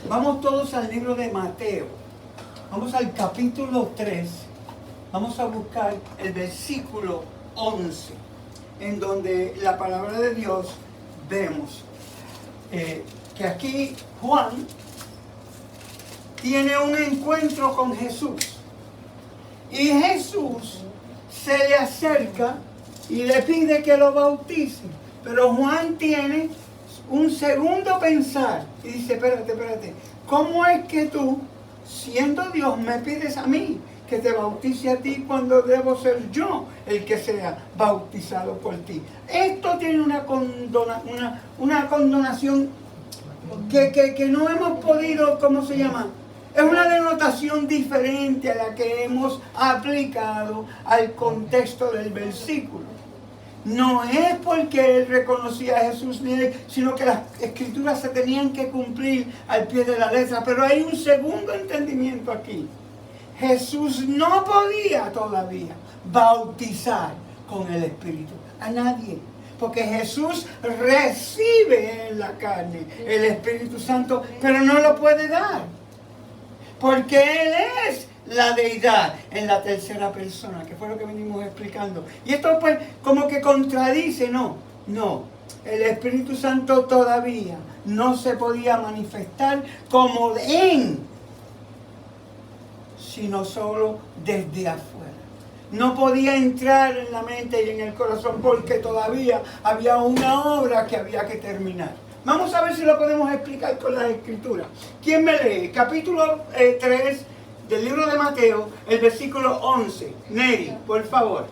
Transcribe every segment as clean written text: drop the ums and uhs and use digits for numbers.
Vamos todos al libro de Mateo. Vamos al capítulo 3. Vamos a buscar el versículo 11, en donde la palabra de Dios vemos que aquí Juan tiene un encuentro con Jesús. Y Jesús se le acerca y le pide que lo bautice. Pero Juan tiene un segundo pensar y dice, espérate, ¿cómo es que tú, siendo Dios, me pides a mí que te bautice a ti cuando debo ser yo el que sea bautizado por ti? Esto tiene una condonación que no hemos podido, ¿cómo se llama? Es una denotación diferente a la que hemos aplicado al contexto del versículo. No es porque él reconocía a Jesús, sino que las escrituras se tenían que cumplir al pie de la letra. Pero hay un segundo entendimiento aquí. Jesús no podía todavía bautizar con el Espíritu a nadie. Porque Jesús recibe en la carne el Espíritu Santo, pero no lo puede dar. Porque Él es la deidad en la tercera persona, que fue lo que venimos explicando. Y esto pues como que contradice, no. El Espíritu Santo todavía no se podía manifestar como sino solo desde afuera. No podía entrar en la mente y en el corazón porque todavía había una obra que había que terminar. Vamos a ver si lo podemos explicar con las escrituras. ¿Quién me lee? Capítulo 3 del libro de Mateo, el versículo 11. Neri, por favor.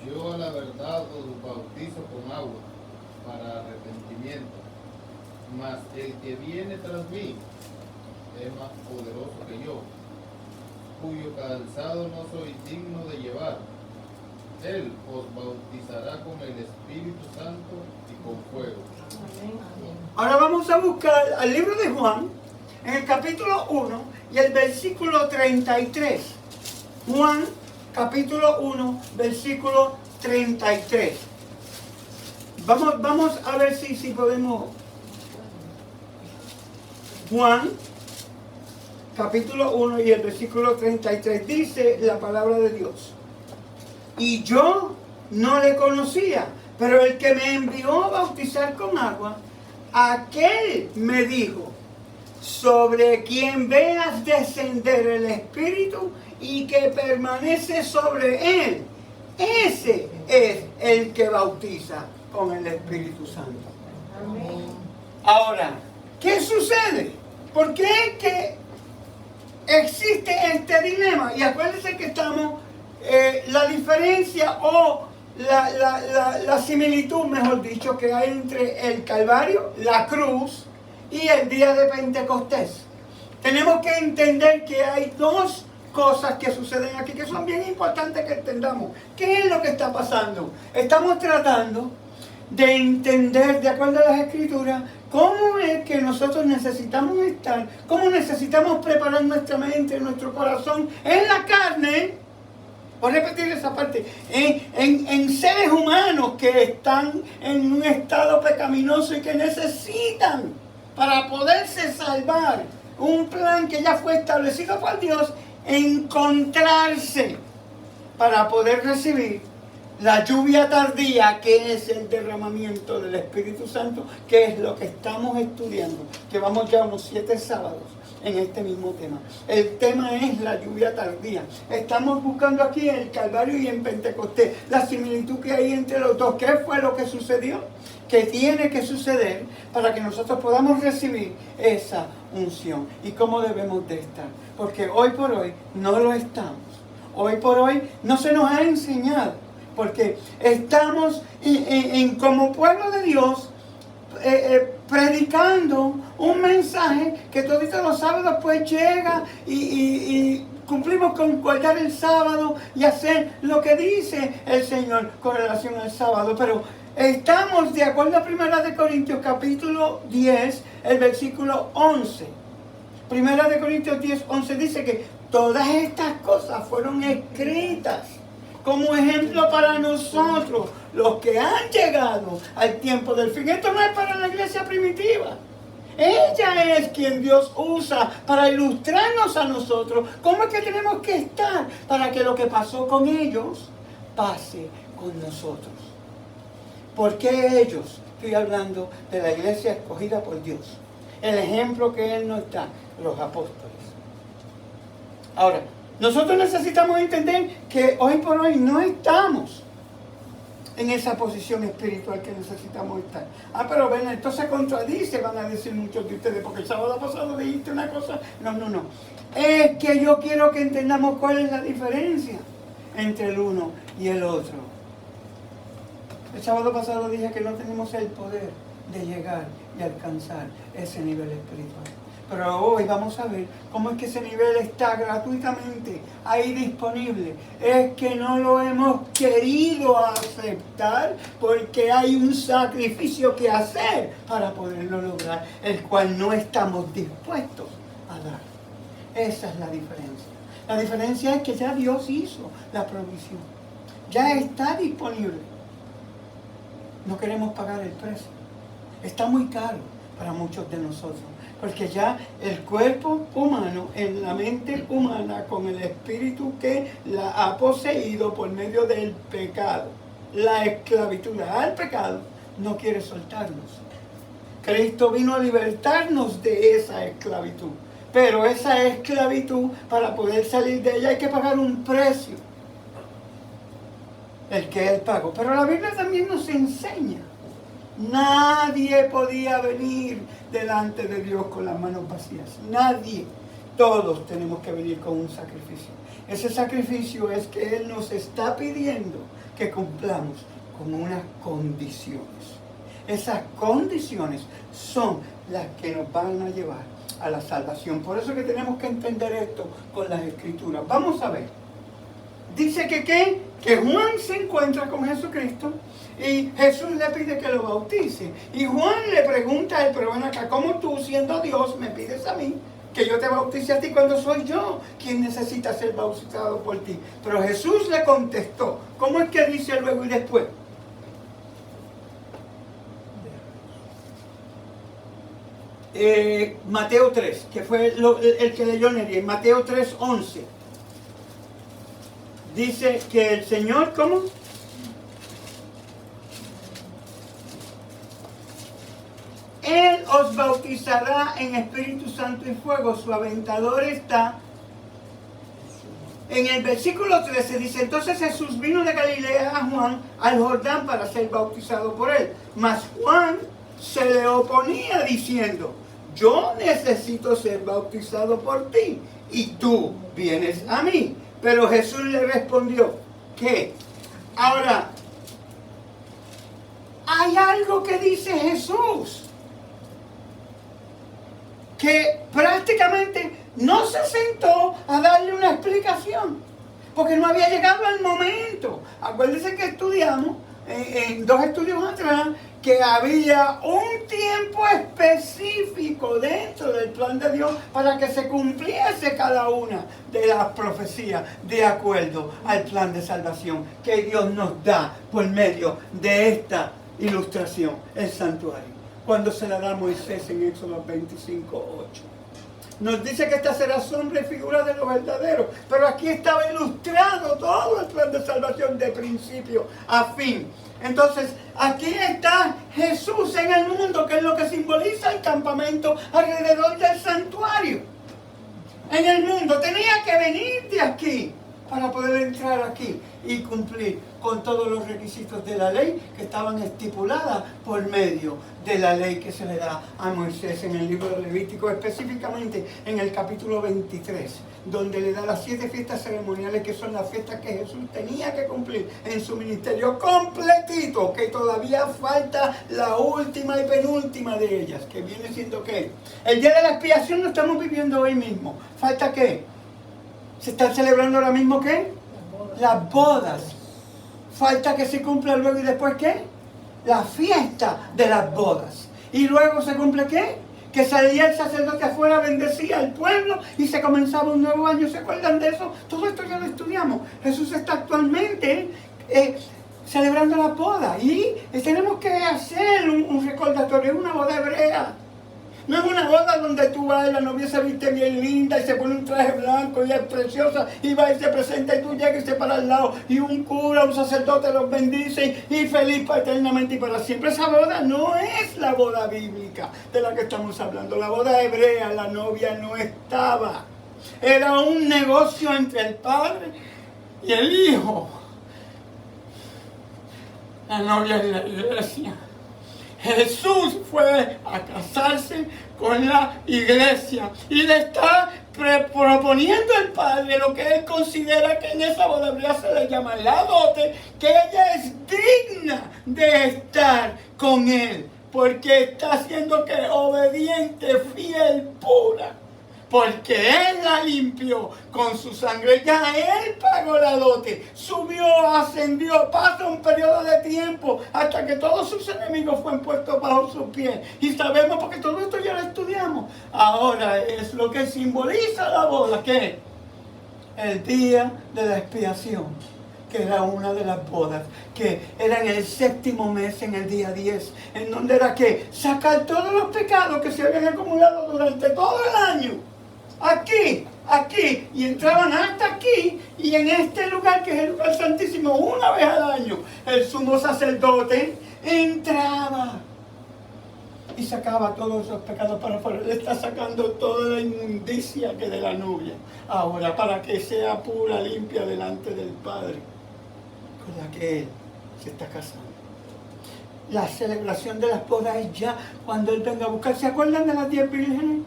Yo a la verdad os bautizo con agua para arrepentimiento, mas el que viene tras mí es más poderoso que yo, cuyo calzado no soy digno de llevar. Él os bautizará con el Espíritu Santo y con fuego. Ahora vamos a buscar al libro de Juan, en el capítulo 1 y el versículo 33. Juan, capítulo 1, versículo 33. Vamos a ver si podemos. Juan, capítulo 1 y el versículo 33. Dice la palabra de Dios. Y yo no le conocía, pero el que me envió a bautizar con agua, aquel me dijo, sobre quien veas descender el Espíritu y que permanece sobre él, ese es el que bautiza con el Espíritu Santo. Amén. Ahora, ¿qué sucede? ¿Por qué es que existe este dilema? Y acuérdense que estamos... la diferencia o la similitud, mejor dicho, que hay entre el Calvario, la cruz y el día de Pentecostés. Tenemos que entender que hay dos cosas que suceden aquí que son bien importantes que entendamos. ¿Qué es lo que está pasando? Estamos tratando de entender, de acuerdo a las Escrituras, cómo es que nosotros necesitamos estar, cómo necesitamos preparar nuestra mente, nuestro corazón en la carne. Por repetir esa parte, en seres humanos que están en un estado pecaminoso y que necesitan, para poderse salvar, un plan que ya fue establecido por Dios, encontrarse para poder recibir la lluvia tardía, que es el derramamiento del Espíritu Santo, que es lo que estamos estudiando. Llevamos ya unos 7 sábados en este mismo tema. El tema es la lluvia tardía. Estamos buscando aquí en el Calvario y en Pentecostés la similitud que hay entre los dos. ¿Qué fue lo que sucedió? Que tiene que suceder para que nosotros podamos recibir esa unción. ¿Y cómo debemos de estar? Porque hoy por hoy no lo estamos. Hoy por hoy no se nos ha enseñado. Porque estamos como pueblo de Dios predicando un mensaje que todos los sábados pues llega y cumplimos con guardar el sábado y hacer lo que dice el Señor con relación al sábado. Pero estamos de acuerdo a 1 Corintios capítulo 10, el versículo 11. 1 Corintios 10, 11 dice que todas estas cosas fueron escritas como ejemplo para nosotros, los que han llegado al tiempo del fin. Esto no es para la iglesia primitiva. Ella es quien Dios usa para ilustrarnos a nosotros cómo es que tenemos que estar para que lo que pasó con ellos pase con nosotros. ¿Por qué ellos? Estoy hablando de la iglesia escogida por Dios. El ejemplo que Él nos da, los apóstoles. Ahora, nosotros necesitamos entender que hoy por hoy no estamos en esa posición espiritual que necesitamos estar. Pero ven, esto se contradice, van a decir muchos de ustedes, porque el sábado pasado dijiste una cosa. No. Es que yo quiero que entendamos cuál es la diferencia entre el uno y el otro. El sábado pasado dije que no tenemos el poder de llegar y alcanzar ese nivel espiritual. Pero hoy vamos a ver cómo es que ese nivel está gratuitamente ahí disponible. Es que no lo hemos querido aceptar porque hay un sacrificio que hacer para poderlo lograr, el cual no estamos dispuestos a dar. Esa es la diferencia. La diferencia es que ya Dios hizo la provisión. Ya está disponible. No queremos pagar el precio. Está muy caro para muchos de nosotros. Porque ya el cuerpo humano, en la mente humana, con el espíritu que la ha poseído por medio del pecado, la esclavitud al pecado, no quiere soltarnos. Cristo vino a libertarnos de esa esclavitud. Pero esa esclavitud, para poder salir de ella, hay que pagar un precio. El que Él pagó. Pero la Biblia también nos enseña. Nadie podía venir delante de Dios con las manos vacías. Nadie. Todos tenemos que venir con un sacrificio. Ese sacrificio es que Él nos está pidiendo que cumplamos con unas condiciones. Esas condiciones son las que nos van a llevar a la salvación. Por eso que tenemos que entender esto con las Escrituras. Vamos a ver. Dice que Juan se encuentra con Jesucristo y Jesús le pide que lo bautice. Y Juan le pregunta a él, pero ven acá, ¿cómo tú siendo Dios me pides a mí que yo te bautice a ti cuando soy yo quien necesita ser bautizado por ti? Pero Jesús le contestó. ¿Cómo es que dice luego y después? Mateo 3, que fue el que leyó Neri, en Mateo 3:11. Dice que el Señor, ¿cómo? Él os bautizará en Espíritu Santo y fuego. Su aventador está. En el versículo 13 dice, entonces Jesús vino de Galilea a Juan al Jordán para ser bautizado por él. Mas Juan se le oponía diciendo, yo necesito ser bautizado por ti y tú vienes a mí. Pero Jesús le respondió, ¿qué? Ahora, hay algo que dice Jesús que prácticamente no se sentó a darle una explicación, porque no había llegado el momento. Acuérdense que estudiamos en 2 estudios atrás que había un tiempo específico dentro del plan de Dios para que se cumpliese cada una de las profecías de acuerdo al plan de salvación que Dios nos da por medio de esta ilustración, el santuario, cuando se la da a Moisés en Éxodo 25:8. Nos dice que esta será sombra y figura de lo verdadero, pero aquí estaba ilustrado todo el plan de salvación de principio a fin. Entonces, aquí está Jesús en el mundo, que es lo que simboliza el campamento alrededor del santuario. En el mundo tenía que venir de aquí para poder entrar aquí y cumplir con todos los requisitos de la ley que estaban estipuladas por medio de la ley que se le da a Moisés en el libro de Levítico, específicamente en el capítulo 23, donde le da las 7 fiestas ceremoniales, que son las fiestas que Jesús tenía que cumplir en su ministerio completito, que todavía falta la última y penúltima de ellas, que viene siendo ¿qué? El día de la expiación lo estamos viviendo hoy mismo. ¿Falta qué? ¿Se están celebrando ahora mismo qué? Las bodas. Falta que se cumpla luego y después ¿qué? La fiesta de las bodas. Y luego se cumple ¿qué? Que salía el sacerdote afuera, bendecía al pueblo y se comenzaba un nuevo año. ¿Se acuerdan de eso? Todo esto ya lo estudiamos. Jesús está actualmente celebrando la boda. Y tenemos que hacer un recordatorio, una boda hebrea. No es una boda donde tú vas y la novia se viste bien linda y se pone un traje blanco y es preciosa y va y se presenta y tú llegas y se para al lado y un cura, un sacerdote los bendice y feliz para eternamente y para siempre. Esa boda no es la boda bíblica de la que estamos hablando. La boda hebrea, la novia no estaba. Era un negocio entre el padre y el hijo. La novia en la iglesia. Jesús fue a casarse con la iglesia y le está proponiendo al Padre lo que él considera que en esa boda hebrea se le llama la dote, que ella es digna de estar con él, porque está siendo que obediente, fiel, pura. Porque Él la limpió con su sangre, ya Él pagó la dote, subió, ascendió, pasa un periodo de tiempo hasta que todos sus enemigos fueron puestos bajo sus pies. Y sabemos, porque todo esto ya lo estudiamos, ahora es lo que simboliza la boda, ¿qué? El día de la expiación, que era una de las bodas, que era en el 7º mes, en el día 10, en donde era que sacar todos los pecados que se habían acumulado durante todo el año. Aquí, y entraban hasta aquí, y en este lugar, que es el lugar santísimo, una vez al año, el sumo sacerdote entraba y sacaba todos esos pecados para afuera. Le está sacando toda la inmundicia que de la novia, ahora, para que sea pura, limpia delante del Padre, con la que Él se está casando. La celebración de las bodas es ya cuando Él venga a buscar. ¿Se acuerdan de las 10 vírgenes?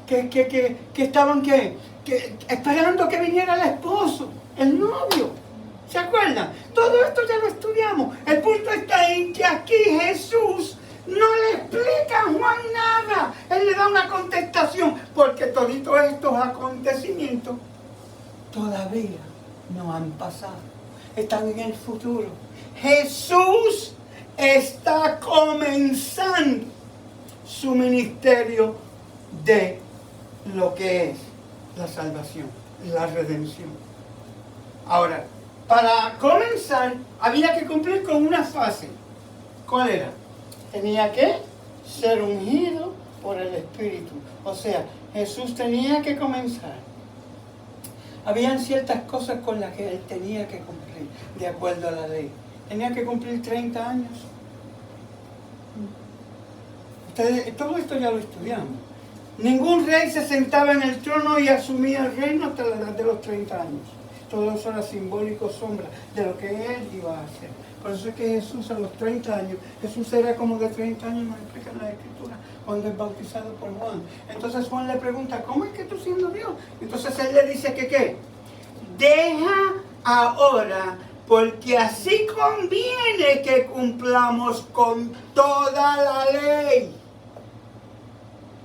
Que estaban esperando que viniera el esposo, el novio. ¿Se acuerdan? Todo esto ya lo estudiamos. El punto está en que aquí Jesús no le explica a Juan nada. Él le da una contestación, porque todos estos acontecimientos todavía no han pasado. Están en el futuro. Jesús está comenzando su ministerio de lo que es la salvación, la redención. Ahora, para comenzar, había que cumplir con una fase. ¿Cuál era? Tenía que ser ungido por el Espíritu. O sea, Jesús tenía que comenzar. Habían ciertas cosas con las que Él tenía que cumplir, de acuerdo a la ley. Tenía que cumplir 30 años. Todo esto ya lo estudiamos. Ningún rey se sentaba en el trono y asumía el reino hasta la edad de los 30 años. Todo eso era simbólico, sombra de lo que Él iba a hacer. Por eso es que Jesús a los 30 años, Jesús era como de 30 años, nos explica en la Escritura, cuando es bautizado por Juan. Entonces Juan le pregunta, ¿cómo es que tú siendo Dios? Entonces Él le dice que ¿qué? Deja ahora, porque así conviene que cumplamos con toda la ley.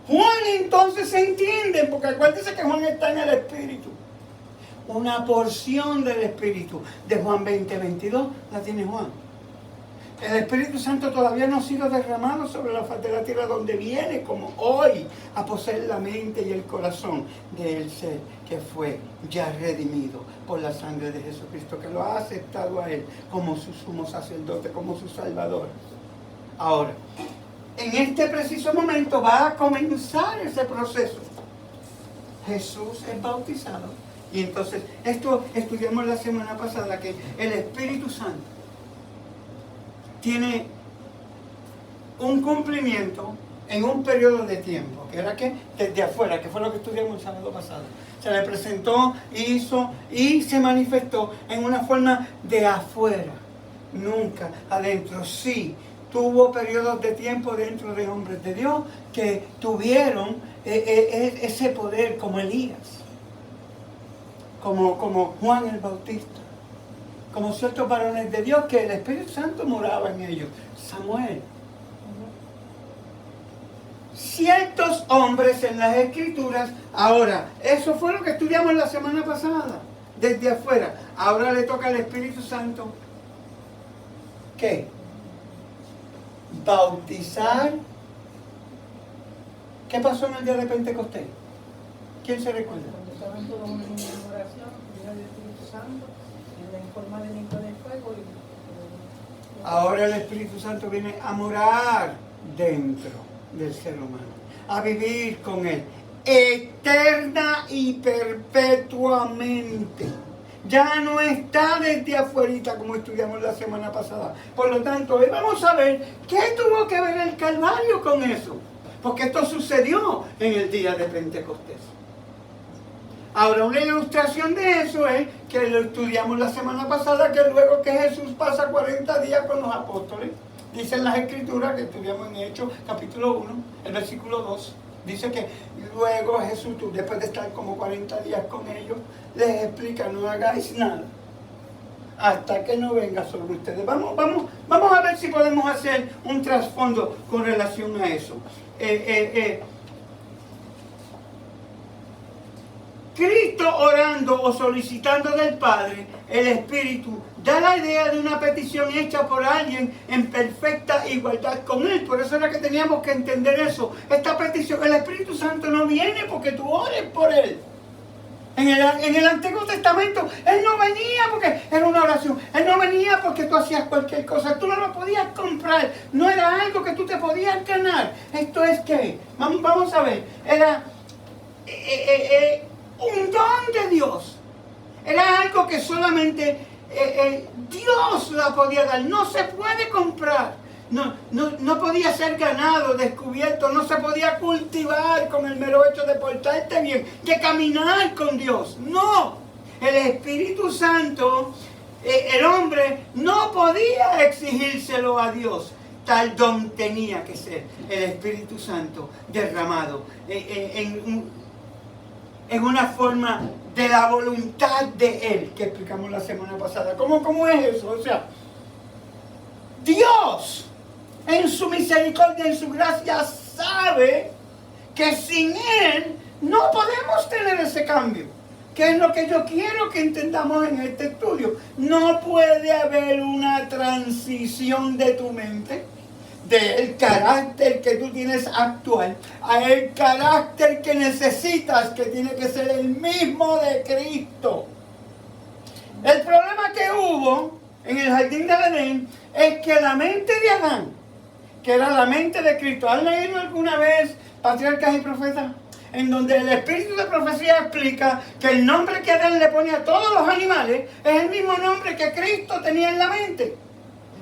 Juan entonces se entiende, porque acuérdense que Juan está en el Espíritu. Una porción del Espíritu de Juan 20:22 la tiene Juan. El Espíritu Santo todavía no ha sido derramado sobre la faz de la tierra, donde viene como hoy a poseer la mente y el corazón del ser que fue ya redimido por la sangre de Jesucristo, que lo ha aceptado a Él como su sumo sacerdote, como su Salvador. Ahora, en este preciso momento va a comenzar ese proceso. Jesús es bautizado. Y entonces, esto estudiamos la semana pasada, que el Espíritu Santo tiene un cumplimiento en un periodo de tiempo, que era que desde afuera, que fue lo que estudiamos el sábado pasado. Se le presentó, hizo y se manifestó en una forma de afuera, nunca adentro. Sí, tuvo periodos de tiempo dentro de hombres de Dios que tuvieron ese poder, como Elías, como Juan el Bautista, como ciertos varones de Dios que el Espíritu Santo moraba en ellos. Samuel. Ciertos hombres en las Escrituras. Ahora, eso fue lo que estudiamos la semana pasada, desde afuera. Ahora le toca al Espíritu Santo, ¿qué? Bautizar. ¿Qué pasó en el día de Pentecostés? ¿Quién se recuerda? Cuando estaban todos en oración, llega el Espíritu Santo en forma de lengua de fuego y Ahora el Espíritu Santo viene a morar dentro del ser humano, a vivir con él, eterna y perpetuamente. Ya no está desde afuera como estudiamos la semana pasada. Por lo tanto, hoy vamos a ver qué tuvo que ver el Calvario con eso. Porque esto sucedió en el día de Pentecostés. Ahora, una ilustración de eso es que lo estudiamos la semana pasada, que luego que Jesús pasa 40 días con los apóstoles, dicen las Escrituras, que estudiamos en Hechos, capítulo 1, el versículo 2, dice que luego Jesús, después de estar como 40 días con ellos, les explica: no hagáis nada hasta que no venga sobre ustedes. Vamos a ver si podemos hacer un trasfondo con relación a eso. Cristo orando o solicitando del Padre, el Espíritu da la idea de una petición hecha por alguien en perfecta igualdad con Él. Por eso era que teníamos que entender eso. Esta petición, el Espíritu Santo no viene porque tú ores por Él. En el Antiguo Testamento, Él no venía porque era una oración. Él no venía porque tú hacías cualquier cosa. Tú no lo podías comprar. No era algo que tú te podías ganar. Esto es que, vamos a ver, era un don de Dios. Era algo que solamente Dios la podía dar. No se puede comprar. No podía ser ganado, descubierto. No se podía cultivar con el mero hecho de portarte bien, de caminar con Dios. No. El Espíritu Santo, el hombre no podía exigírselo a Dios. Tal don tenía que ser el Espíritu Santo derramado en una forma de la voluntad de Él, que explicamos la semana pasada. ¿Cómo es eso? O sea, Dios, en su misericordia, en su gracia, sabe que sin Él no podemos tener ese cambio. ¿Qué es lo que yo quiero que entendamos en este estudio? No puede haber una transición de tu mente, del carácter que tú tienes actual, a el carácter que necesitas, que tiene que ser el mismo de Cristo. El problema que hubo en el jardín del Edén es que la mente de Adán, que era la mente de Cristo, ¿han leído alguna vez Patriarcas y Profetas? En donde el espíritu de profecía explica que el nombre que Adán le pone a todos los animales es el mismo nombre que Cristo tenía en la mente.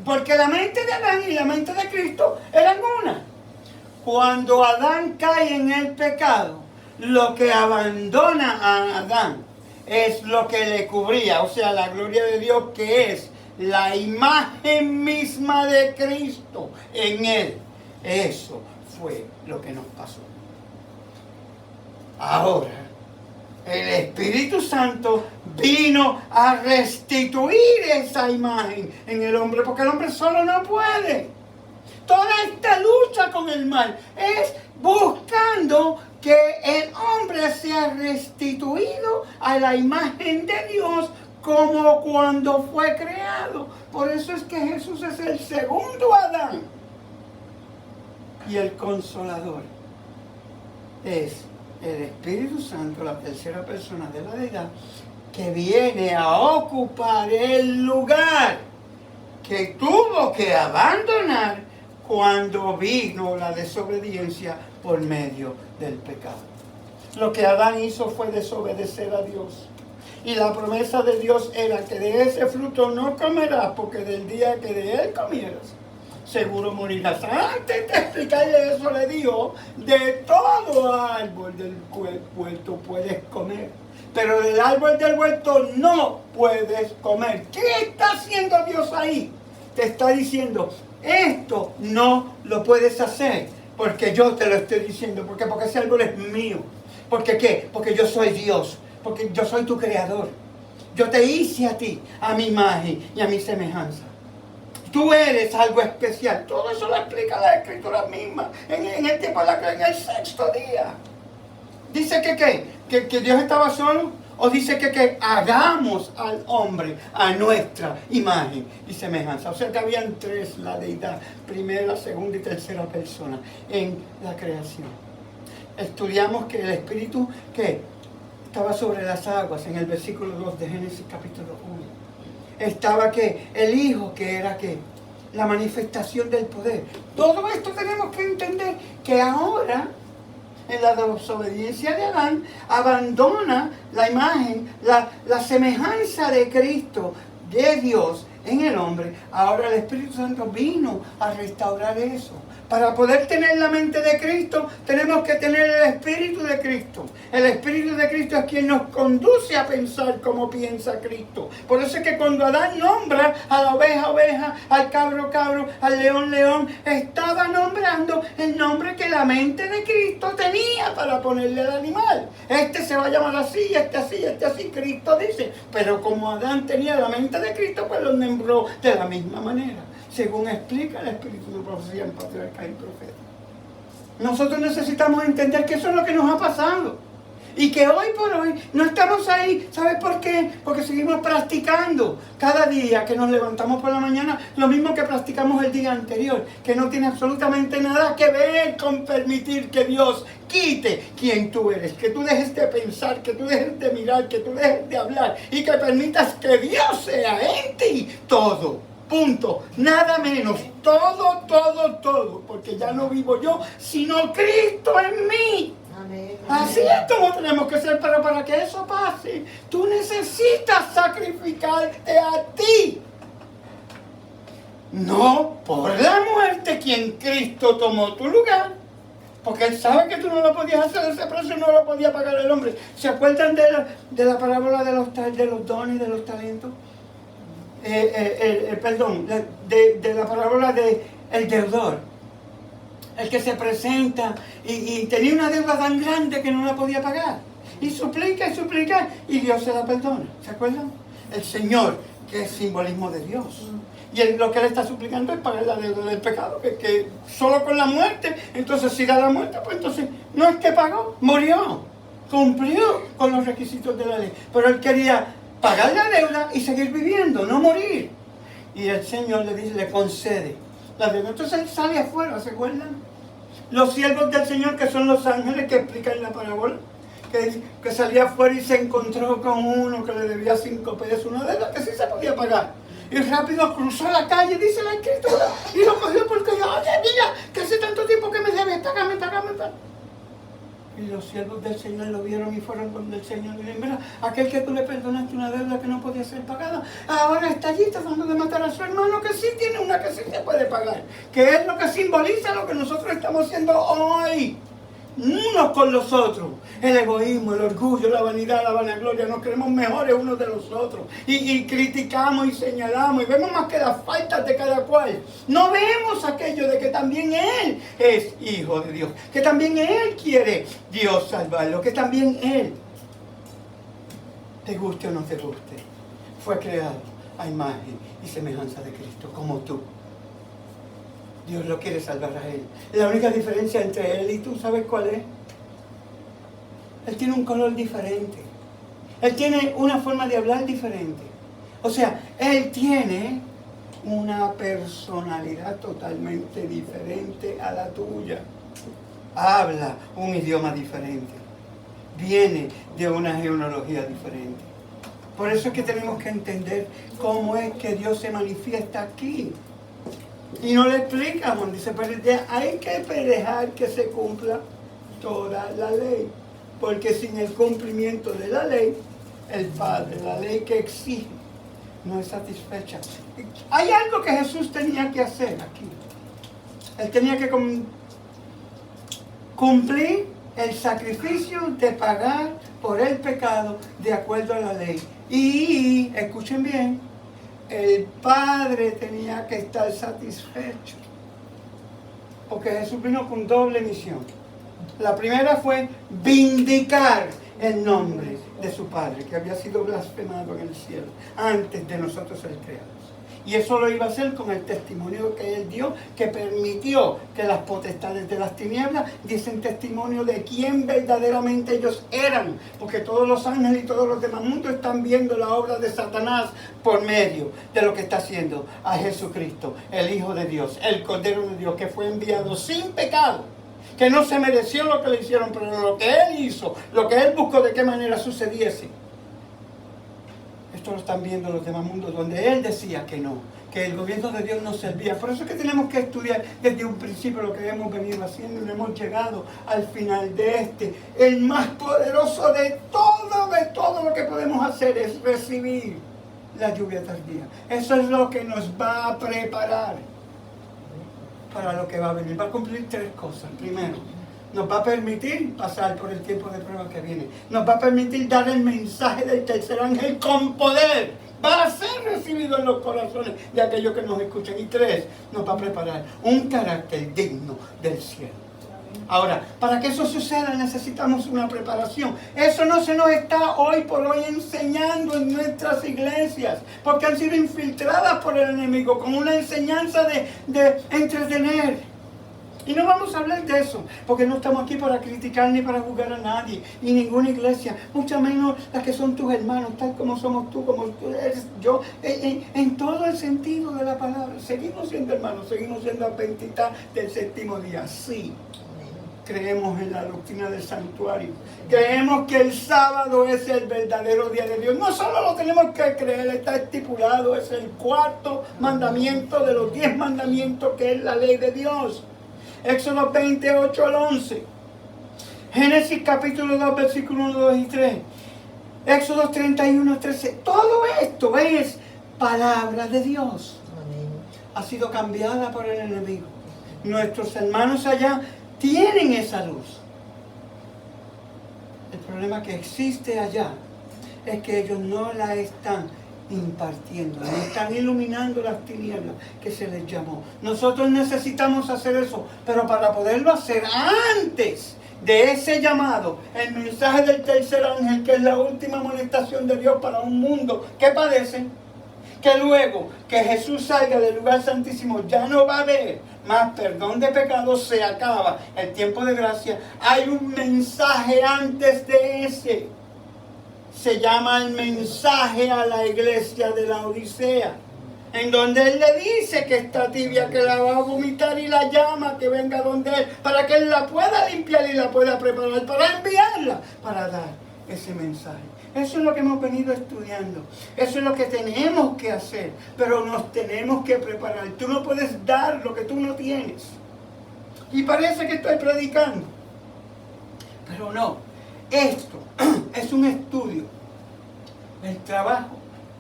Porque la mente de Adán y la mente de Cristo eran una. Cuando Adán cae en el pecado, lo que abandona a Adán es lo que le cubría, o sea, la gloria de Dios, que es la imagen misma de Cristo en él. Eso fue lo que nos pasó. Ahora, el Espíritu Santo vino a restituir esa imagen en el hombre, porque el hombre solo no puede. Toda esta lucha con el mal es buscando que el hombre sea restituido a la imagen de Dios como cuando fue creado. Por eso es que Jesús es el segundo Adán. Y el Consolador es el Espíritu Santo, la tercera persona de la deidad, que viene a ocupar el lugar que tuvo que abandonar cuando vino la desobediencia por medio del pecado. Lo que Adán hizo fue desobedecer a Dios. Y la promesa de Dios era que de ese fruto no comerás, porque del día que de él comieras, seguro morirás. Antes de explicarle eso, le dijo: de todo árbol del huerto puedes comer, pero del árbol del huerto no puedes comer. ¿Qué está haciendo Dios ahí? Te está diciendo: esto no lo puedes hacer, porque yo te lo estoy diciendo. ¿Por qué? Porque ese árbol es mío. ¿Por qué? Porque yo soy Dios, porque yo soy tu creador. Yo te hice a ti, a mi imagen y a mi semejanza. Tú eres algo especial. Todo eso lo explica la Escritura misma en el tiempo de en el sexto día. Dice que Dios estaba solo, o dice que hagamos al hombre a nuestra imagen y semejanza. O sea que habían tres, la deidad, primera, segunda y tercera persona en la creación. Estudiamos que el Espíritu que estaba sobre las aguas en el versículo 2 de Génesis capítulo 1. Estaba que el Hijo, que era que la manifestación del poder. Todo esto tenemos que entender que ahora, en la desobediencia de Adán, abandona la imagen, la semejanza de Cristo, de Dios en el hombre. Ahora el Espíritu Santo vino a restaurar eso. Para poder tener la mente de Cristo, tenemos que tener el Espíritu de Cristo. El Espíritu de Cristo es quien nos conduce a pensar como piensa Cristo. Por eso es que cuando Adán nombra a la oveja, oveja, al cabro, cabro, al león, león, estaba nombrando el nombre que la mente de Cristo tenía para ponerle al animal. Este se va a llamar así, este así, este así, Cristo dice. Pero como Adán tenía la mente de Cristo, pues lo nombró de la misma manera, según explica el Espíritu de Profecía en Patriarcas y Profetas. Nosotros necesitamos entender que eso es lo que nos ha pasado. Y que hoy por hoy no estamos ahí. ¿Sabes por qué? Porque seguimos practicando cada día que nos levantamos por la mañana lo mismo que practicamos el día anterior. Que no tiene absolutamente nada que ver con permitir que Dios quite quien tú eres. Que tú dejes de pensar, que tú dejes de mirar, que tú dejes de hablar. Y que permitas que Dios sea en ti todo. Punto, nada menos, todo, todo, todo, porque ya no vivo yo, sino Cristo en mí. Amén. Así es como tenemos que ser, pero para que eso pase, tú necesitas sacrificarte a ti. No por la muerte, quien Cristo tomó tu lugar, porque Él sabe que tú no lo podías hacer, ese precio no lo podía pagar el hombre. ¿Se acuerdan de la parábola de los dones y de los talentos? De la parábola del deudor, el que se presenta y tenía una deuda tan grande que no la podía pagar, y suplica y Dios se la perdona. ¿Se acuerdan? El Señor, que es simbolismo de Dios, y lo que Él está suplicando es pagar la deuda del pecado, que solo con la muerte, entonces si da la muerte, pues entonces no es que pagó, murió, cumplió con los requisitos de la ley, pero Él quería pagar la deuda y seguir viviendo, no morir. Y el Señor le dice, le concede la deuda. Entonces Él sale afuera, ¿se acuerdan? Los siervos del Señor, que son los ángeles que explican la parábola, que salía afuera y se encontró con uno que le debía 5 pesos, una deuda que sí se podía pagar. Y rápido cruzó la calle, dice la Escritura, y lo cogió porque, oye, mira, que hace tanto tiempo que me debes, págame. Y los siervos del Señor lo vieron y fueron con el Señor y le dijeron, mira, aquel que tú le perdonaste una deuda que no podía ser pagada, ahora está allí tratando de matar a su hermano que sí tiene una que sí se puede pagar. Que es lo que simboliza lo que nosotros estamos haciendo hoy. Unos con los otros. El egoísmo, el orgullo, la vanidad, la vanagloria. Nos creemos mejores unos de los otros. Y criticamos y señalamos. Y vemos más que las faltas de cada cual. No vemos aquello de que también Él es hijo de Dios. Que también Él quiere Dios salvarlo. Que también Él, te guste o no te guste, fue creado a imagen y semejanza de Cristo, como tú. Dios lo quiere salvar a Él. La única diferencia entre Él y tú, ¿sabes cuál es? Él tiene un color diferente. Él tiene una forma de hablar diferente. O sea, Él tiene una personalidad totalmente diferente a la tuya. Habla un idioma diferente. Viene de una genealogía diferente. Por eso es que tenemos que entender cómo es que Dios se manifiesta aquí. Y no le explicamos, dice, pero hay que dejar que se cumpla toda la ley. Porque sin el cumplimiento de la ley, el Padre, la ley que exige, no es satisfecha. Hay algo que Jesús tenía que hacer aquí. Él tenía que cumplir el sacrificio de pagar por el pecado de acuerdo a la ley. Y, escuchen bien, el Padre tenía que estar satisfecho. Porque Jesús vino con doble misión. La primera fue vindicar el nombre de su Padre, que había sido blasfemado en el cielo, antes de nosotros ser creados. Y eso lo iba a hacer con el testimonio que Él dio, que permitió que las potestades de las tinieblas diesen testimonio de quién verdaderamente ellos eran. Porque todos los ángeles y todos los demás mundos están viendo la obra de Satanás por medio de lo que está haciendo a Jesucristo, el Hijo de Dios, el Cordero de Dios, que fue enviado sin pecado, que no se mereció lo que le hicieron, pero lo que Él hizo, lo que Él buscó de qué manera sucediese. esto lo están viendo los demás mundos, donde él decía que no, que el gobierno de Dios no servía. Por eso es que tenemos que estudiar desde un principio lo que hemos venido haciendo y hemos llegado al final de el más poderoso de todo lo que podemos hacer es recibir la lluvia tardía. Eso es lo que nos va a preparar para lo que va a venir. Va a cumplir 3 cosas. Primero, nos va a permitir pasar por el tiempo de prueba que viene. Nos va a permitir dar el mensaje del tercer ángel con poder. Va a ser recibido en los corazones de aquellos que nos escuchan. Y 3, nos va a preparar un carácter digno del cielo. Ahora, para que eso suceda necesitamos una preparación. Eso no se nos está hoy por hoy enseñando en nuestras iglesias, porque han sido infiltradas por el enemigo con una enseñanza de entretener. Y no vamos a hablar de eso, porque no estamos aquí para criticar ni para juzgar a nadie, y ninguna iglesia, mucho menos las que son tus hermanos, tal como somos tú, como tú eres yo, en todo el sentido de la palabra. Seguimos siendo hermanos, seguimos siendo adventistas del séptimo día, sí. Creemos en la doctrina del santuario. Creemos que el sábado es el verdadero día de Dios. No solo lo tenemos que creer, está estipulado. Es el 4º mandamiento de los 10 mandamientos, que es la ley de Dios. Éxodo 28 al 11. Génesis capítulo 2, versículos 1, 2 y 3. Éxodo 31, 13. Todo esto es palabra de Dios. Ha sido cambiada por el enemigo. Nuestros hermanos allá tienen esa luz. El problema que existe allá es que ellos no la están impartiendo, no están iluminando las tinieblas que se les llamó. Nosotros necesitamos hacer eso, pero para poderlo hacer antes de ese llamado, el mensaje del tercer ángel, que es la última amonestación de Dios para un mundo que padece, que luego que Jesús salga del lugar santísimo ya no va a haber más perdón de pecados, se acaba el tiempo de gracia. Hay un mensaje antes de ese. Se llama el mensaje a la iglesia de la Odisea, en donde él le dice que está tibia, que la va a vomitar, y la llama que venga donde él, para que él la pueda limpiar y la pueda preparar para enviarla, para dar ese mensaje. Eso es lo que hemos venido estudiando. Eso es lo que tenemos que hacer. Pero nos tenemos que preparar. Tú no puedes dar lo que tú no tienes. Y parece que estoy predicando. Pero no. Esto es un estudio del trabajo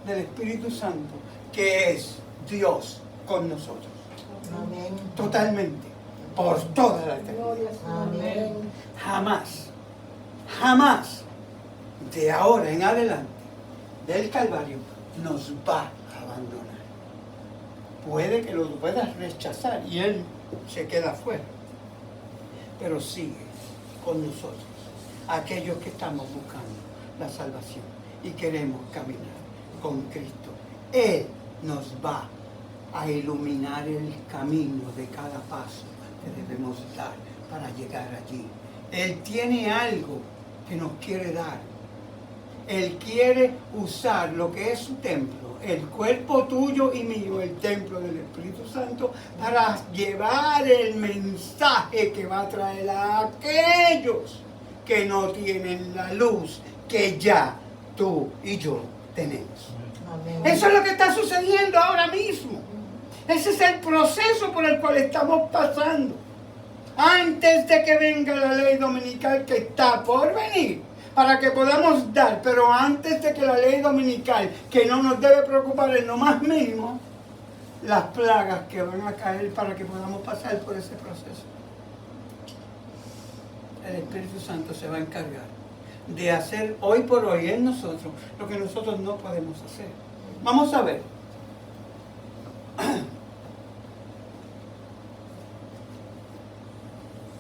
del Espíritu Santo, que es Dios con nosotros. Amén. Totalmente. Por toda la eternidad. Amén. Jamás, de ahora en adelante, del Calvario, nos va a abandonar. Puede que lo puedas rechazar y Él se queda fuera, pero sigue con nosotros, aquellos que estamos buscando la salvación y queremos caminar con Cristo. Él nos va a iluminar el camino de cada paso que debemos dar para llegar allí. Él tiene algo que nos quiere dar. Él quiere usar lo que es su templo, el cuerpo tuyo y mío, el templo del Espíritu Santo, para llevar el mensaje que va a traer a aquellos que no tienen la luz que ya tú y yo tenemos. Amén. Eso es lo que está sucediendo ahora mismo. Ese es el proceso por el cual estamos pasando. Antes de que venga la ley dominical, que está por venir, para que podamos dar, pero antes de que la ley dominical, que no nos debe preocupar en lo más mínimo, las plagas que van a caer para que podamos pasar por ese proceso. El Espíritu Santo se va a encargar de hacer hoy por hoy en nosotros lo que nosotros no podemos hacer. Vamos a ver.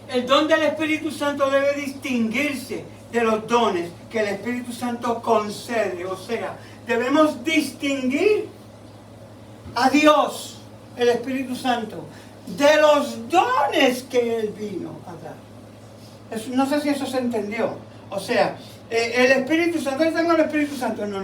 El don del Espíritu Santo debe distinguirse de los dones que el Espíritu Santo concede. O sea, debemos distinguir a Dios, el Espíritu Santo, de los dones que Él vino a dar. No sé si eso se entendió. O sea, el Espíritu Santo, yo tengo el Espíritu Santo. No.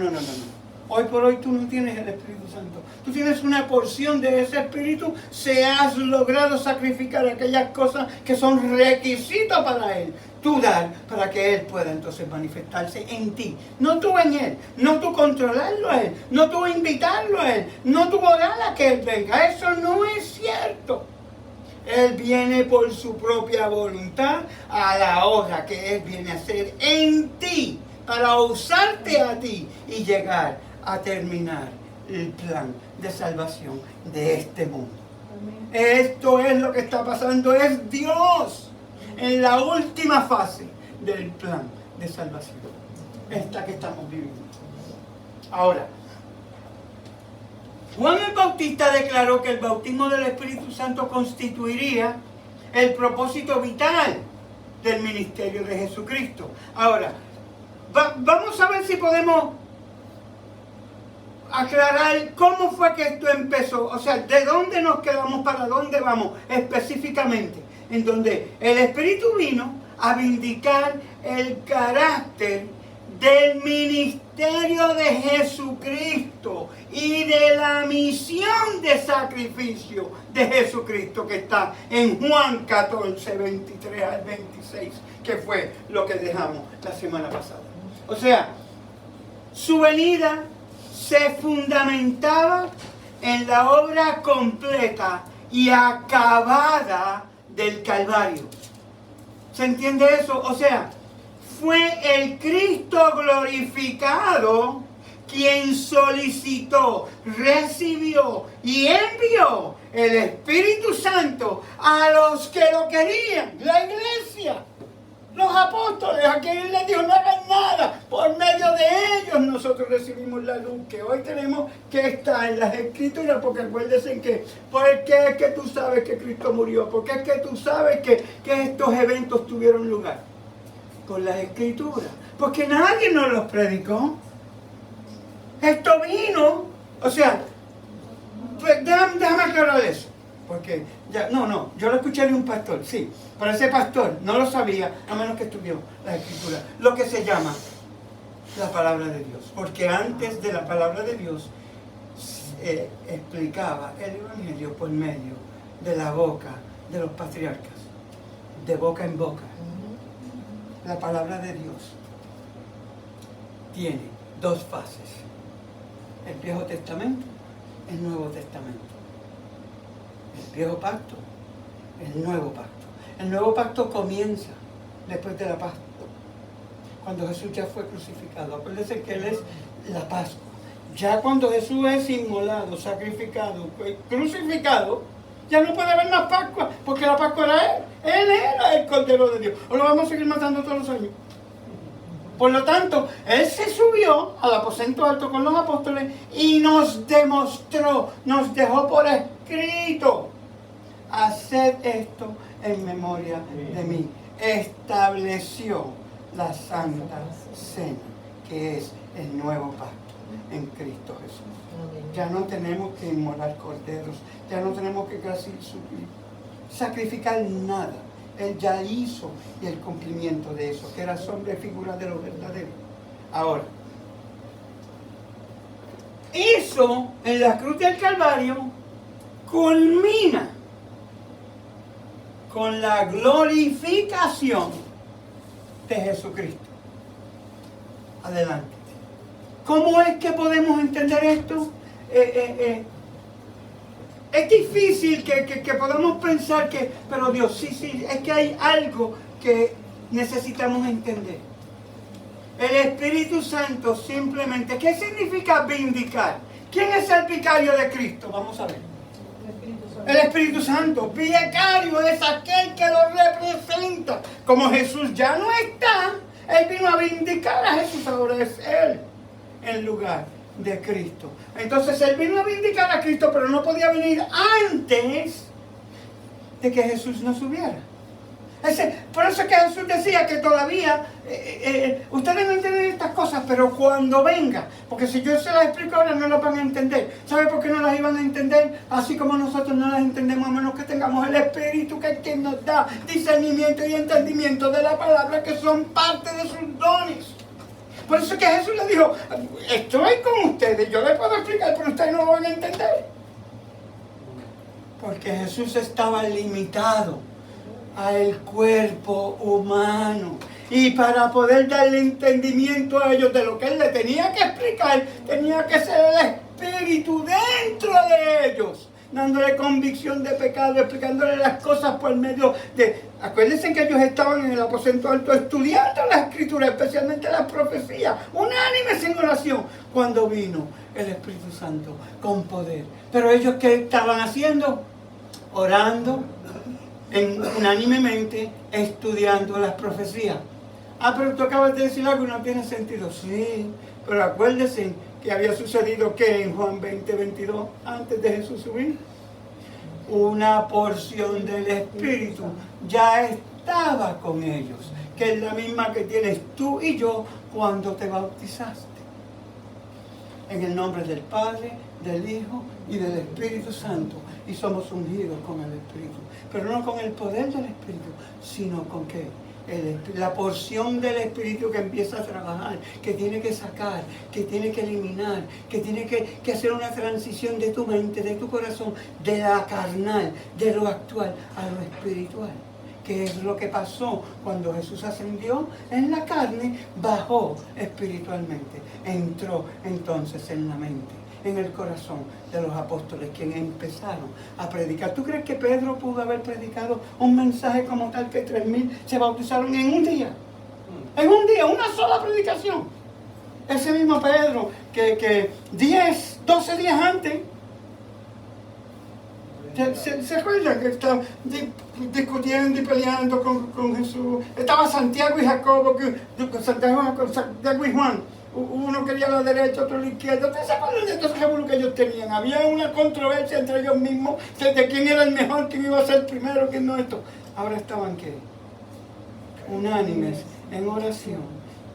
Hoy por hoy tú no tienes el Espíritu Santo. Tú tienes una porción de ese Espíritu. Se has logrado sacrificar aquellas cosas que son requisitos para Él. Tú dar para que Él pueda entonces manifestarse en ti. No tú en Él. No tú controlarlo a Él. No tú invitarlo a Él. No tú orar a que Él venga. Eso no es cierto. Él viene por su propia voluntad a la hora que Él viene a hacer en ti, para usarte a ti y llegar a terminar el plan de salvación de este mundo. Amén. Esto es lo que está pasando, es Dios en la última fase del plan de salvación, esta que estamos viviendo. Ahora, Juan el Bautista declaró que el bautismo del Espíritu Santo constituiría el propósito vital del ministerio de Jesucristo. Ahora, vamos a ver si podemos aclarar cómo fue que esto empezó. O sea, de dónde nos quedamos, para dónde vamos específicamente. En donde el Espíritu vino a vindicar el carácter del ministerio de Jesucristo y de la misión de sacrificio de Jesucristo, que está en Juan 14, 23 al 26, que fue lo que dejamos la semana pasada. O sea, su venida se fundamentaba en la obra completa y acabada del Calvario. ¿Se entiende eso? O sea, fue el Cristo glorificado quien solicitó, recibió y envió el Espíritu Santo a los que lo querían, la iglesia. Los apóstoles, a quien les dijo, no hagan nada. Por medio de ellos nosotros recibimos la luz que hoy tenemos, que está en las Escrituras. Porque acuérdense que, ¿por qué es que tú sabes que Cristo murió? ¿Por qué es que tú sabes que estos eventos tuvieron lugar? Por las Escrituras. Porque nadie nos los predicó. Esto vino, o sea, pues déjame aclarar eso. Porque, yo lo escuché de un pastor, sí, pero ese pastor no lo sabía, a menos que estudió la Escritura, lo que se llama la palabra de Dios. Porque antes de la palabra de Dios, explicaba el Evangelio por medio de la boca de los patriarcas, de boca en boca. La palabra de Dios tiene dos fases: el Viejo Testamento, el Nuevo Testamento. El Viejo Pacto, el Nuevo Pacto. El Nuevo Pacto comienza después de la Pascua, cuando Jesús ya fue crucificado. Acuérdense que Él es la Pascua. Ya cuando Jesús es inmolado, sacrificado, crucificado, ya no puede haber más Pascua, porque la Pascua era Él. Él era el Cordero de Dios. ¿O lo vamos a seguir matando todos los años? Por lo tanto, Él se subió al aposento alto con los apóstoles y nos demostró, nos dejó por escrito: haced esto en memoria de mí. Estableció la Santa Cena, que es el nuevo pacto en Cristo Jesús. Ya no tenemos que inmolar corderos, ya no tenemos que sacrificar nada. Él ya hizo el cumplimiento de eso, que era sombra y figura de lo verdadero. Ahora, eso en la cruz del Calvario culmina con la glorificación de Jesucristo. Adelante. ¿Cómo es que podemos entender esto? Es difícil que podamos pensar que, pero Dios, sí, es que hay algo que necesitamos entender. El Espíritu Santo simplemente, ¿qué significa vindicar? ¿Quién es el vicario de Cristo? Vamos a ver. El Espíritu Santo. Vicario es aquel que lo representa. Como Jesús ya no está, Él vino a vindicar a Jesús, ahora es Él en lugar de Cristo. Entonces Él vino a vindicar a Cristo, pero no podía venir antes de que Jesús no subiera. Por eso es que Jesús decía que todavía ustedes no entienden estas cosas, pero cuando venga, porque si yo se las explico ahora no las van a entender. ¿Sabe por qué no las iban a entender? Así como nosotros no las entendemos, a menos que tengamos el Espíritu, que es quien nos da discernimiento y entendimiento de la palabra, que son parte de sus dones. Por eso es que Jesús le dijo, estoy con ustedes, yo les puedo explicar, pero ustedes no lo van a entender. Porque Jesús estaba limitado al cuerpo humano. Y para poder darle entendimiento a ellos de lo que Él le tenía que explicar, tenía que ser el Espíritu dentro de ellos, dándole convicción de pecado, explicándole las cosas por medio de... Acuérdense que ellos estaban en el aposento alto estudiando las Escrituras, especialmente las profecías, unánimes en oración, cuando vino el Espíritu Santo con poder. Pero ellos, ¿qué estaban haciendo? Orando unánimemente, estudiando las profecías. Ah, pero tú acabas de decir algo y no tiene sentido. Sí, pero acuérdense que había sucedido que en Juan 20:22, antes de Jesús subir, una porción del Espíritu ya estaba con ellos, que es la misma que tienes tú y yo cuando te bautizaste. En el nombre del Padre, del Hijo y del Espíritu Santo. Y somos ungidos con el Espíritu. Pero no con el poder del Espíritu, sino con ¿qué? La porción del Espíritu que empieza a trabajar, que tiene que sacar, que tiene que eliminar, que tiene que hacer una transición de tu mente, de tu corazón, de la carnal, de lo actual a lo espiritual. Que es lo que pasó cuando Jesús ascendió en la carne, bajó espiritualmente, entró entonces en la mente, en el corazón de los apóstoles, quienes empezaron a predicar. ¿Tú crees que Pedro pudo haber predicado un mensaje como tal que 3,000 se bautizaron en un día? En un día, una sola predicación. Ese mismo Pedro que 10, 12 días antes, ¿se acuerdan que estaban discutiendo y peleando con Jesús? Estaba Santiago y Jacobo, Santiago y Juan. Uno quería la derecha, otro la izquierda. ¿Ustedes se acuerdan de estos revuelos que ellos tenían? Había una controversia entre ellos mismos de quién era el mejor, quién iba a ser primero, quién no esto. Ahora estaban ¿qué? Unánimes, en oración,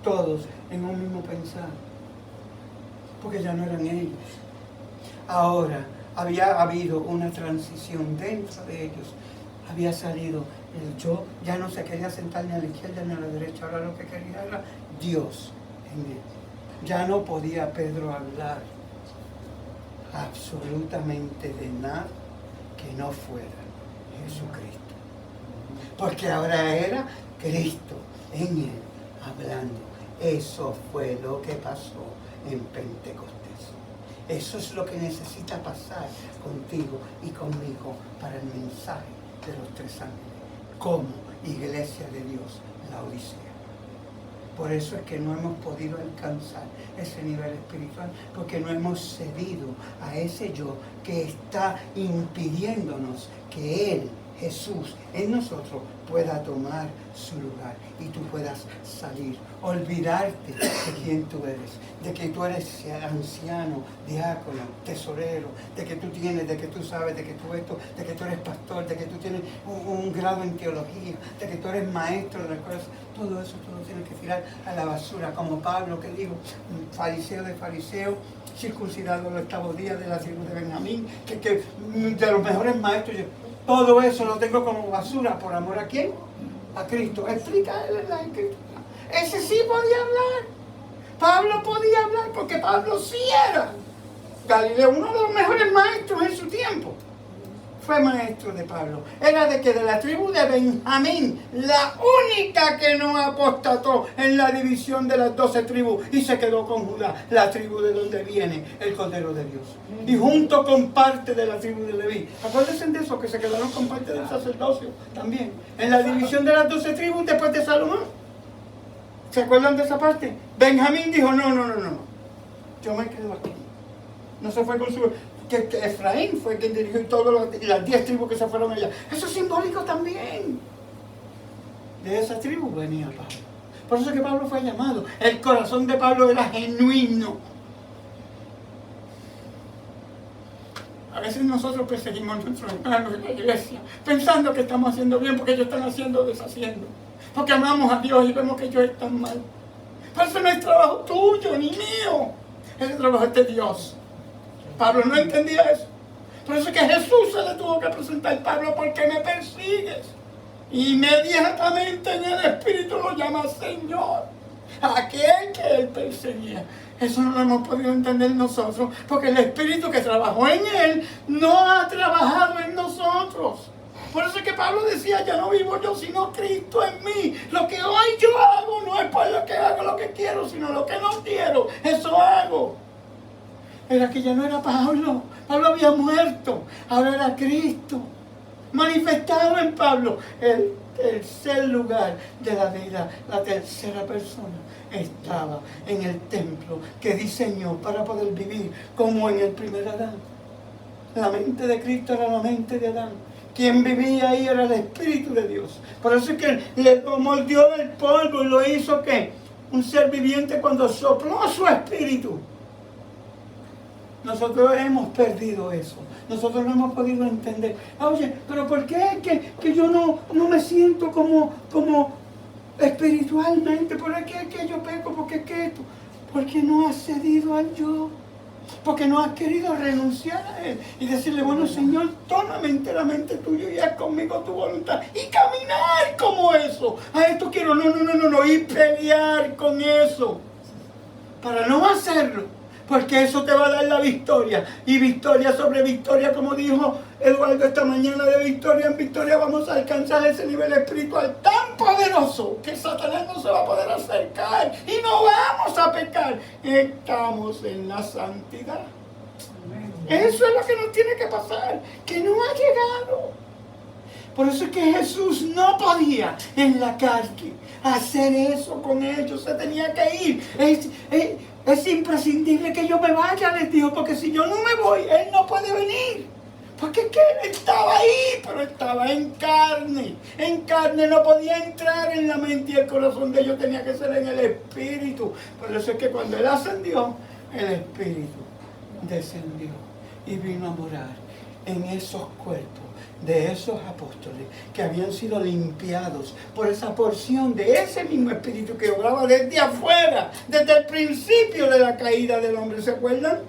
todos en un mismo pensar. Porque ya no eran ellos. Ahora había habido una transición dentro de ellos. Había salido el yo, ya no se quería sentar ni a la izquierda ni a la derecha. Ahora lo que quería era Dios en él. Ya no podía Pedro hablar absolutamente de nada que no fuera Jesucristo. Porque ahora era Cristo en él hablando. Eso fue lo que pasó en Pentecostés. Eso es lo que necesita pasar contigo y conmigo para el mensaje de los 3 ángeles, como iglesia de Dios, la Odisea. Por eso es que no hemos podido alcanzar ese nivel espiritual, porque no hemos cedido a ese yo que está impidiéndonos que Él, Jesús, en nosotros pueda tomar su lugar y tú puedas salir, olvidarte de quién tú eres, de que tú eres anciano, diácono, tesorero, de que tú tienes, de que tú sabes, de que tú esto, de que tú eres pastor, de que tú tienes un grado en teología, de que tú eres maestro de las cosas. Todo eso tú lo tienes que tirar a la basura, como Pablo que dijo, fariseo de fariseo, circuncidado el 8º día de la tribu de Benjamín, que de los mejores maestros. Todo eso lo tengo como basura. ¿Por amor a quién? A Cristo. Explica él en la Escritura. Ese sí podía hablar. Pablo podía hablar porque Pablo sí era Galileo, uno de los mejores maestros en su tiempo. Fue maestro de Pablo. Era de la tribu de Benjamín, la única que no apostató en la división de las 12 tribus y se quedó con Judá, la tribu de donde viene el Cordero de Dios. Y junto con parte de la tribu de Leví. Acuérdense de eso, que se quedaron con parte del sacerdocio también. En la división de las 12 tribus después de Salomón. ¿Se acuerdan de esa parte? Benjamín dijo, no. Yo me quedo aquí. No se fue con su... Que Efraín fue quien dirigió y todas las 10 tribus que se fueron allá. Eso es simbólico también. De esa tribu venía Pablo. Por eso es que Pablo fue llamado. El corazón de Pablo era genuino. A veces nosotros perseguimos a nuestros hermanos en la iglesia, pensando que estamos haciendo bien porque ellos están haciendo o deshaciendo. Porque amamos a Dios y vemos que ellos están mal. Pero eso no es trabajo tuyo ni mío. Es el trabajo de Dios. Pablo no entendía eso. Por eso es que Jesús se le tuvo que presentar. Pablo, ¿por qué me persigues? Inmediatamente en el Espíritu lo llama Señor. aquel que él perseguía. Eso no lo hemos podido entender nosotros, porque el Espíritu que trabajó en él no ha trabajado en nosotros. Por eso es que Pablo decía, ya no vivo yo, sino Cristo en mí. Lo que hoy yo hago no es por lo que hago lo que quiero, sino lo que no quiero, eso hago. Era que ya no era Pablo. Pablo había muerto, ahora era Cristo. Manifestado en Pablo, el tercer lugar de la vida, la tercera persona, estaba en el templo que diseñó para poder vivir como en el primer Adán. La mente de Cristo era la mente de Adán. Quien vivía ahí era el Espíritu de Dios. Por eso es que le moldeó del polvo y lo hizo ¿qué? Un ser viviente cuando sopló su espíritu. Nosotros hemos perdido eso. Nosotros no hemos podido entender. Oye, pero ¿por qué que yo no me siento como espiritualmente? ¿Por qué es que yo peco? ¿Por qué es que esto? Porque no has cedido al yo. Porque no has querido renunciar a él. Y decirle, bueno, Señor, tómame enteramente tuyo y haz conmigo tu voluntad. Y caminar como eso. A esto quiero, no. Y pelear con eso. Para no hacerlo. Porque eso te va a dar la victoria. Y victoria sobre victoria, como dijo Eduardo esta mañana, de victoria en victoria vamos a alcanzar ese nivel espiritual tan poderoso que Satanás no se va a poder acercar y no vamos a pecar. Estamos en la santidad. Eso es lo que nos tiene que pasar, que no ha llegado. Por eso es que Jesús no podía en la carne hacer eso con ellos, se tenía que ir. Es imprescindible que yo me vaya, les dijo, porque si yo no me voy, Él no puede venir. Porque es que Él estaba ahí, pero estaba en carne. En carne no podía entrar en la mente y el corazón de ellos, tenía que ser en el Espíritu. Por eso es que cuando Él ascendió, el Espíritu descendió y vino a morar en esos cuerpos de esos apóstoles que habían sido limpiados por esa porción de ese mismo Espíritu que obraba desde afuera, desde el principio de la caída del hombre. ¿Se acuerdan?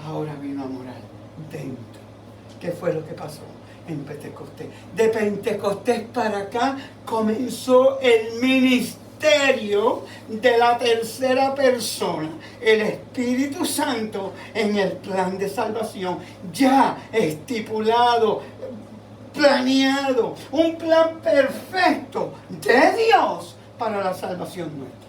Ahora vino a morar dentro. ¿Qué fue lo que pasó en Pentecostés? De Pentecostés para acá comenzó el ministerio de la tercera persona, el Espíritu Santo, en el plan de salvación, ya estipulado, planeado, un plan perfecto de Dios para la salvación nuestra.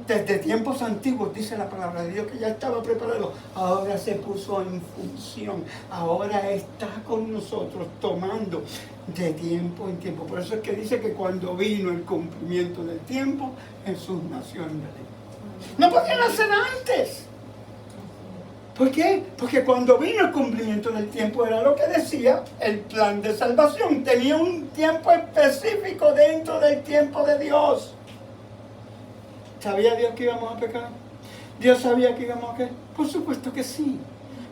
Desde tiempos antiguos, dice la palabra de Dios, que ya estaba preparado, ahora se puso en función, ahora está con nosotros, tomando de tiempo en tiempo. Por eso es que dice que cuando vino el cumplimiento del tiempo, Jesús nació en Belén. No podía nacer antes. ¿Por qué? Porque cuando vino el cumplimiento del tiempo, era lo que decía el plan de salvación. Tenía un tiempo específico dentro del tiempo de Dios. ¿Sabía Dios que íbamos a pecar? ¿Dios sabía que íbamos a qué? Por supuesto que sí.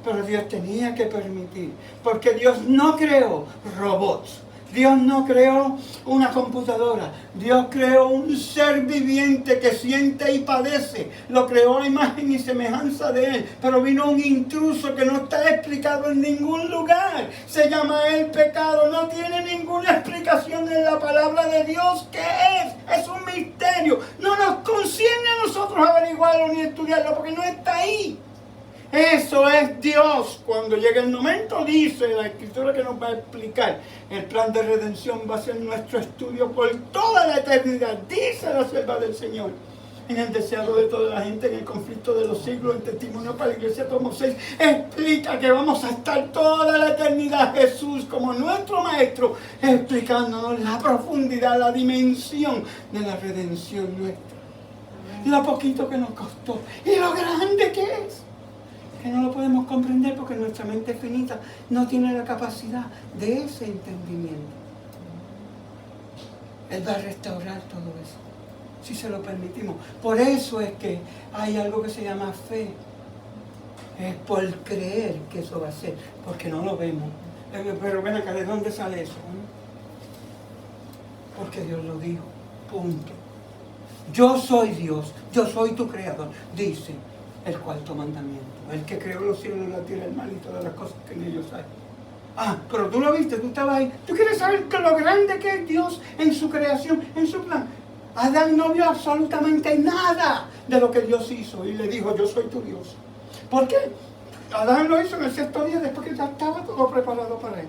Pero Dios tenía que permitir. Porque Dios no creó robots. Dios no creó una computadora. Dios creó un ser viviente que siente y padece. Lo creó a imagen y semejanza de Él. Pero vino un intruso que no está explicado en ningún lugar. Se llama el pecado. No tiene ninguna explicación en la palabra de Dios. ¿Qué es? Es un misterio. No nos concierne a nosotros averiguarlo ni estudiarlo porque no está ahí. Eso es Dios. Cuando llegue el momento, dice la Escritura que nos va a explicar. El plan de redención va a ser nuestro estudio por toda la eternidad. Dice la sierva del Señor. En el deseado de toda la gente, en el conflicto de los siglos, en testimonio para la iglesia, tomo 6, explica que vamos a estar toda la eternidad. Jesús, como nuestro maestro, explicándonos la profundidad, la dimensión de la redención nuestra. Lo poquito que nos costó y lo grande que es. Que no lo podemos comprender porque nuestra mente finita no tiene la capacidad de ese entendimiento. Él va a restaurar todo eso, si se lo permitimos. Por eso es que hay algo que se llama fe. Es por creer que eso va a ser, porque no lo vemos. Pero ven acá, ¿de dónde sale eso? Porque Dios lo dijo, punto. Yo soy Dios, yo soy tu creador, dice el cuarto mandamiento. El que creó los cielos y la tierra, el mar y todas las cosas que en ellos hay. Ah, pero tú lo viste, tú estabas ahí. ¿Tú quieres saber que lo grande que es Dios en su creación, en su plan? Adán no vio absolutamente nada de lo que Dios hizo y le dijo, yo soy tu Dios. ¿Por qué? Adán lo hizo en el sexto día después que ya estaba todo preparado para él.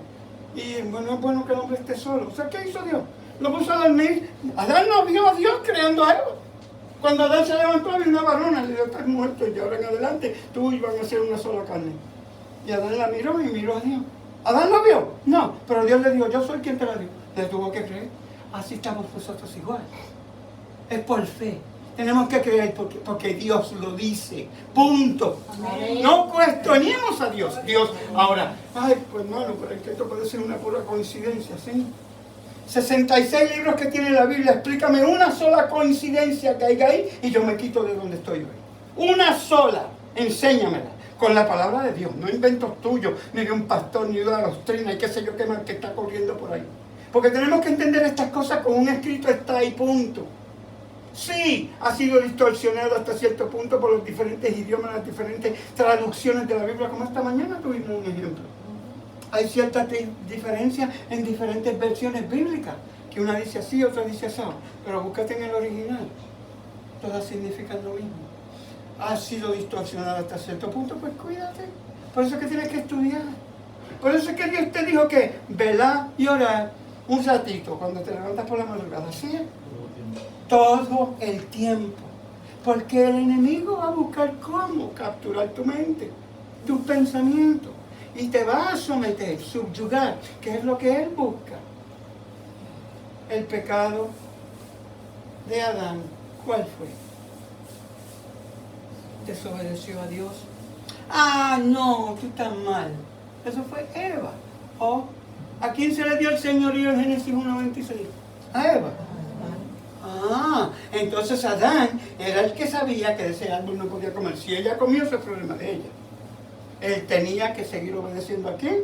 Y bueno, es bueno que el hombre esté solo. O sea, ¿qué hizo Dios? Lo puso a dormir. Adán no vio a Dios creando a Eva. Cuando Adán se levantó había una varona, le dijo, estás muerto y ahora en adelante tú y van a ser una sola carne. Y Adán la miró y miró a Dios. ¿Adán lo vio? No, pero Dios le dijo, yo soy quien te la dio. Le tuvo que creer. Así estamos nosotros igual. Es por fe. Tenemos que creer porque Dios lo dice. Punto. Amén. No cuestionemos a Dios. Dios, ahora, ay, pues hermano, pero es que esto puede ser una pura coincidencia, ¿sí? 66 libros que tiene la Biblia, explícame una sola coincidencia que haya ahí y yo me quito de donde estoy hoy. Una sola, enséñamela. Con la palabra de Dios, no inventos tuyos, ni de un pastor, ni de una doctrina, y qué sé yo qué más que está corriendo por ahí. Porque tenemos que entender estas cosas con un escrito está ahí, punto. Sí, ha sido distorsionado hasta cierto punto por los diferentes idiomas, las diferentes traducciones de la Biblia, como esta mañana tuvimos un ejemplo. Hay ciertas diferencias en diferentes versiones bíblicas, que una dice así, otra dice así, pero búscate en el original, todas significan lo mismo. Ha sido distorsionado hasta cierto punto, pues cuídate. Por eso es que tienes que estudiar. Por eso es que Dios te dijo que velar y orar un ratito cuando te levantas por la madrugada, ¿sí? Todo el tiempo. Porque el enemigo va a buscar cómo capturar tu mente, tus pensamientos. Y te va a someter, subyugar, que es lo que él busca. El pecado de Adán, ¿cuál fue? Desobedeció a Dios. Ah, no, tú estás mal. Eso fue Eva. ¿O a quién se le dio el señorío en Génesis 1:26? A Eva. Ah, entonces Adán era el que sabía que de ese árbol no podía comer. Si ella comió, ese es el problema de ella. Él tenía que seguir obedeciendo a quién?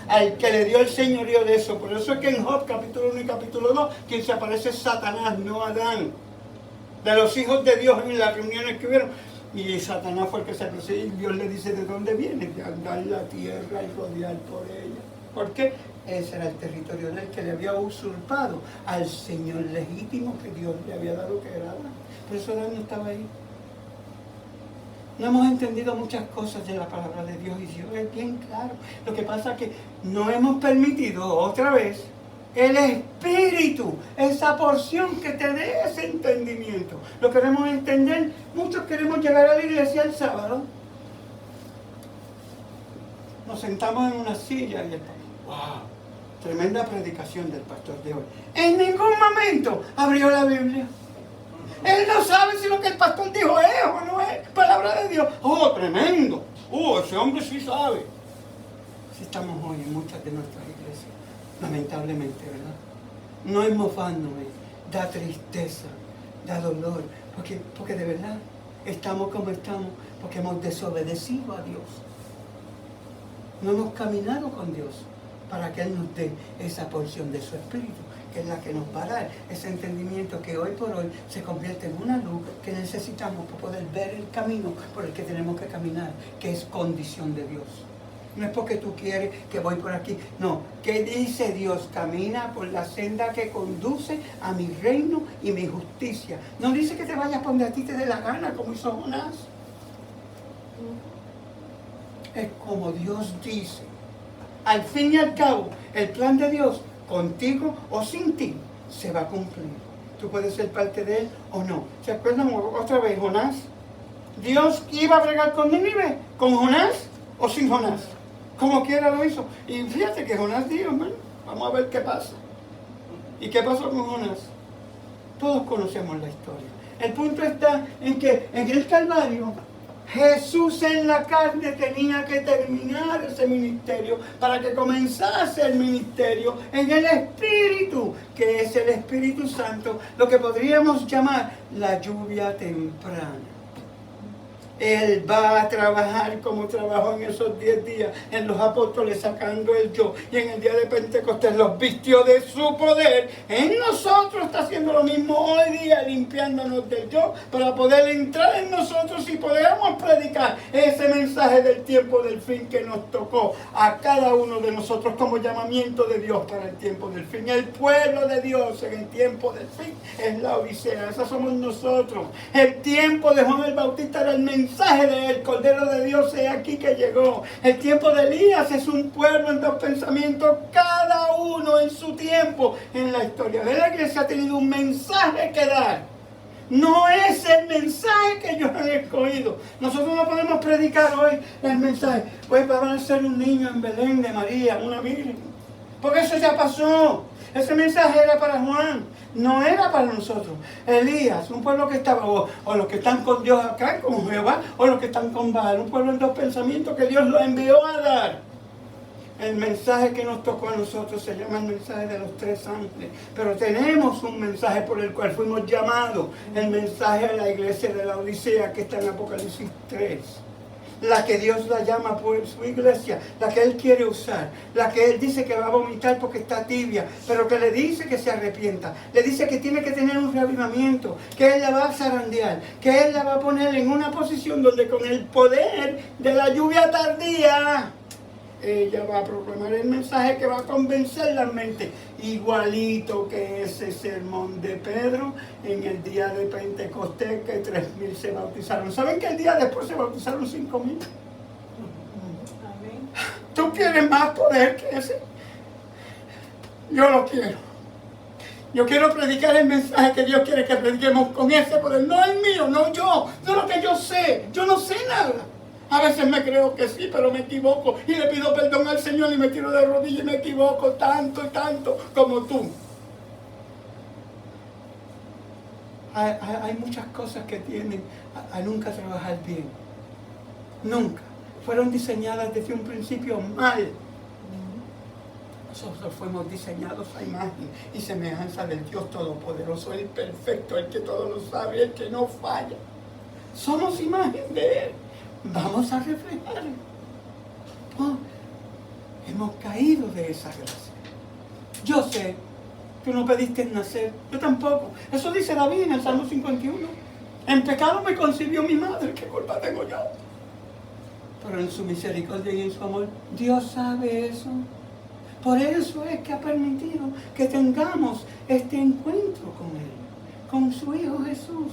Al que le dio el señorío de eso. Por eso es que en Job capítulo 1 y capítulo 2, quien se aparece es Satanás, no Adán. De los hijos de Dios en las reuniones que hubieron. Y Satanás fue el que se apareció y Dios le dice de dónde viene, de andar la tierra y rodear por ella. ¿Por qué? Ese era el territorio de él que le había usurpado al Señor legítimo que Dios le había dado, que era Adán. Por eso Adán no estaba ahí. No hemos entendido muchas cosas de la palabra de Dios y Dios es bien claro. Lo que pasa es que no hemos permitido otra vez el Espíritu, esa porción que te dé ese entendimiento. Lo queremos entender. Muchos queremos llegar a la iglesia el sábado. Nos sentamos en una silla y el pastor, ¡wow! Tremenda predicación del pastor de hoy. En ningún momento abrió la Biblia. Él no sabe si lo que el pastor dijo es o no es palabra de Dios. ¡Oh, tremendo! ¡Oh, ese hombre sí sabe! Así estamos hoy en muchas de nuestras iglesias. Lamentablemente, ¿verdad? No es mofándome, da tristeza, da dolor, porque de verdad estamos como estamos, porque hemos desobedecido a Dios. No hemos caminado con Dios para que Él nos dé esa porción de su Espíritu, que es la que nos va a dar ese entendimiento que hoy por hoy se convierte en una luz que necesitamos para poder ver el camino por el que tenemos que caminar, que es condición de Dios. No es porque tú quieres que voy por aquí. No. ¿Qué dice Dios? Camina por la senda que conduce a mi reino y mi justicia. No dice que te vayas por donde a ti te dé la gana, como hizo Jonás. Es como Dios dice. Al fin y al cabo, el plan de Dios, contigo o sin ti, se va a cumplir. Tú puedes ser parte de él o no. ¿Se acuerdan otra vez Jonás? Dios iba a bregar con Nínive, con Jonás o sin Jonás. Como quiera lo hizo. Y fíjate que Jonás dijo, bueno, vamos a ver qué pasa. ¿Y qué pasó con Jonás? Todos conocemos la historia. El punto está en que en el Calvario, Jesús en la carne tenía que terminar ese ministerio para que comenzase el ministerio en el Espíritu, que es el Espíritu Santo, lo que podríamos llamar la lluvia temprana. Él va a trabajar como trabajó en esos 10 días en los apóstoles, sacando el yo, y en el día de Pentecostés los vistió de su poder. En nosotros está haciendo lo mismo hoy día, limpiándonos del yo para poder entrar en nosotros y podamos predicar ese mensaje del tiempo del fin que nos tocó a cada uno de nosotros como llamamiento de Dios para el tiempo del fin. El pueblo de Dios en el tiempo del fin es la Odisea. Esa somos nosotros. El tiempo de Juan el Bautista era el mensaje del Cordero de Dios, es aquí que llegó. El tiempo de Elías es un pueblo en dos pensamientos, cada uno en su tiempo. En la historia de la iglesia ha tenido un mensaje que dar. No es el mensaje que yo he escogido. Nosotros no podemos predicar hoy el mensaje. Pues va a nacer un niño en Belén de María, una virgen. Porque eso ya pasó. Ese mensaje era para Juan, no era para nosotros. Elías, un pueblo que estaba, o los que están con Dios acá, como Jehová, o los que están con Baal, un pueblo en dos pensamientos que Dios lo envió a dar. El mensaje que nos tocó a nosotros se llama el mensaje de los 3 ángeles. Pero tenemos un mensaje por el cual fuimos llamados, el mensaje a la iglesia de la Odisea que está en Apocalipsis 3. La que Dios la llama por su iglesia, la que Él quiere usar, la que Él dice que va a vomitar porque está tibia, pero que le dice que se arrepienta, le dice que tiene que tener un reavivamiento, que Él la va a zarandear, que Él la va a poner en una posición donde con el poder de la lluvia tardía, ella va a proclamar el mensaje que va a convencer la mente, igualito que ese sermón de Pedro en el día de Pentecostés, que 3,000 se bautizaron. ¿Saben que el día después se bautizaron 5,000? ¿Tú quieres más poder que ese? Yo lo quiero. Yo quiero predicar el mensaje que Dios quiere que prediquemos con ese poder. No el mío, no yo, no lo que yo sé. Yo no sé nada. A veces me creo que sí, pero me equivoco y le pido perdón al Señor y me tiro de rodillas y me equivoco tanto y tanto como tú. Hay muchas cosas que tienden a nunca trabajar bien. Nunca. Fueron diseñadas desde un principio mal. Nosotros fuimos diseñados a imagen y semejanza del Dios Todopoderoso, el perfecto, el que todo lo sabe, el que no falla. Somos imagen de Él. Vamos a reflejar. Oh, hemos caído de esa gracia. Yo sé, tú no pediste nacer, yo tampoco. Eso dice David en el Salmo 51. En pecado me concibió mi madre, ¿qué culpa tengo yo? Pero en su misericordia y en su amor, Dios sabe eso. Por eso es que ha permitido que tengamos este encuentro con Él, con su Hijo Jesús.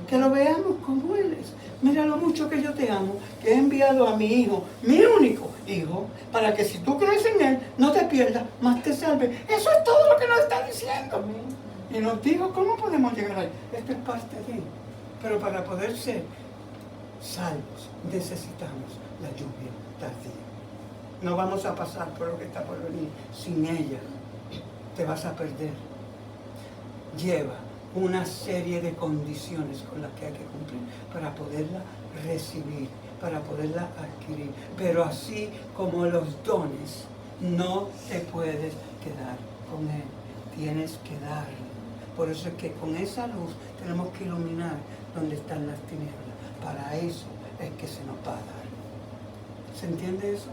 Que lo veamos como Él es. Mira lo mucho que yo te amo, que he enviado a mi Hijo, mi único Hijo, para que si tú crees en Él, no te pierdas, más te salve. Eso es todo lo que nos está diciendo. Y nos dijo, ¿cómo podemos llegar ahí? Esto es parte de Él. Pero para poder ser salvos, necesitamos la lluvia tardía. No vamos a pasar por lo que está por venir. Sin ella, te vas a perder. Lleva una serie de condiciones con las que hay que cumplir para poderla recibir, para poderla adquirir. Pero así como los dones, no te puedes quedar con Él, tienes que darle. Por eso es que con esa luz tenemos que iluminar donde están las tinieblas. Para eso es que se nos va a dar. ¿Se entiende eso?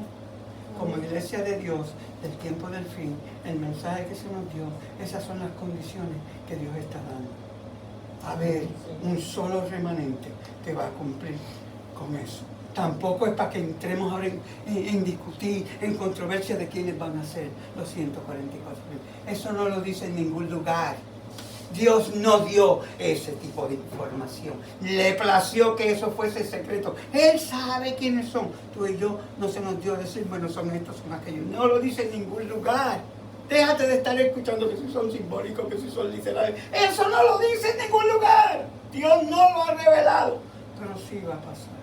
Como iglesia de Dios, del tiempo del fin, el mensaje que se nos dio, esas son las condiciones que Dios está dando. A ver, un solo remanente te va a cumplir con eso. Tampoco es para que entremos ahora en discutir, en controversia de quiénes van a ser los 144,000. Eso no lo dice en ningún lugar. Dios no dio ese tipo de información. Le plació que eso fuese secreto. Él sabe quiénes son. Tú y yo no se nos dio a decir, bueno, son estos, son aquellos. No lo dice en ningún lugar. Déjate de estar escuchando que si son simbólicos, que si son literales. Eso no lo dice en ningún lugar. Dios no lo ha revelado. Pero sí va a pasar.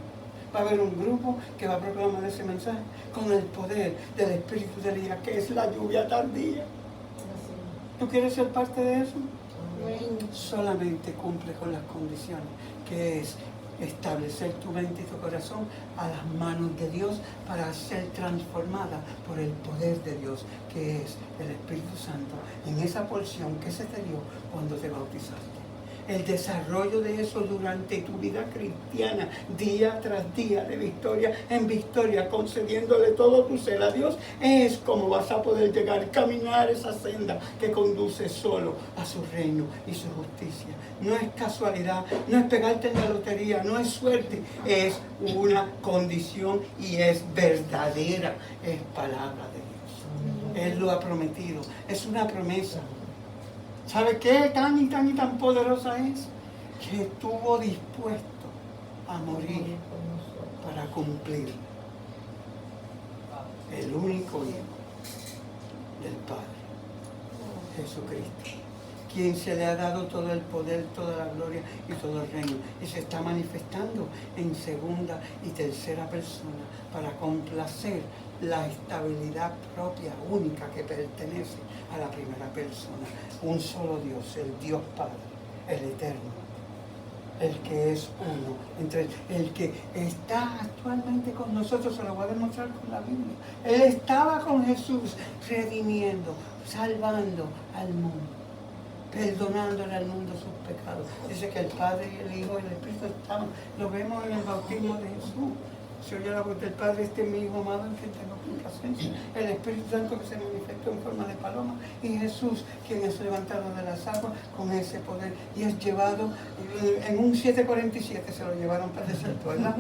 Va a haber un grupo que va a proclamar ese mensaje con el poder del Espíritu de Elías, que es la lluvia tardía. ¿Tú quieres ser parte de eso? Solamente cumple con las condiciones, que es establecer tu mente y tu corazón a las manos de Dios para ser transformada por el poder de Dios, que es el Espíritu Santo, en esa porción que se te dio cuando te bautizaste. el desarrollo de eso durante tu vida cristiana, día tras día, de victoria en victoria, concediéndole todo tu ser a Dios, es como vas a poder llegar, caminar esa senda que conduce solo a su reino y su justicia. No es casualidad, no es pegarte en la lotería, no es suerte, es una condición y es verdadera, es palabra de Dios. Él lo ha prometido, es una promesa. ¿Sabe qué tan y tan poderosa es? Que estuvo dispuesto a morir para cumplir el único Hijo del Padre, Jesucristo, quien se le ha dado todo el poder, toda la gloria y todo el reino, y se está manifestando en segunda y tercera persona para complacer la estabilidad propia, única, que pertenece a la primera persona. Un solo Dios, el Dios Padre, el Eterno, el que es uno, entre el que está actualmente con nosotros. Se lo voy a demostrar con la Biblia. Él estaba con Jesús, redimiendo, salvando al mundo, perdonándole al mundo sus pecados. Dice que el Padre y el Hijo y el Espíritu estaban, lo vemos en el bautismo de Jesús. Se oye la voz del Padre: este es mi Hijo amado en quien tengo complacencia. El Espíritu Santo que se manifestó en forma de paloma, y Jesús, quien es levantado de las aguas con ese poder y es llevado en un 747, se lo llevaron para el desierto, ¿verdad?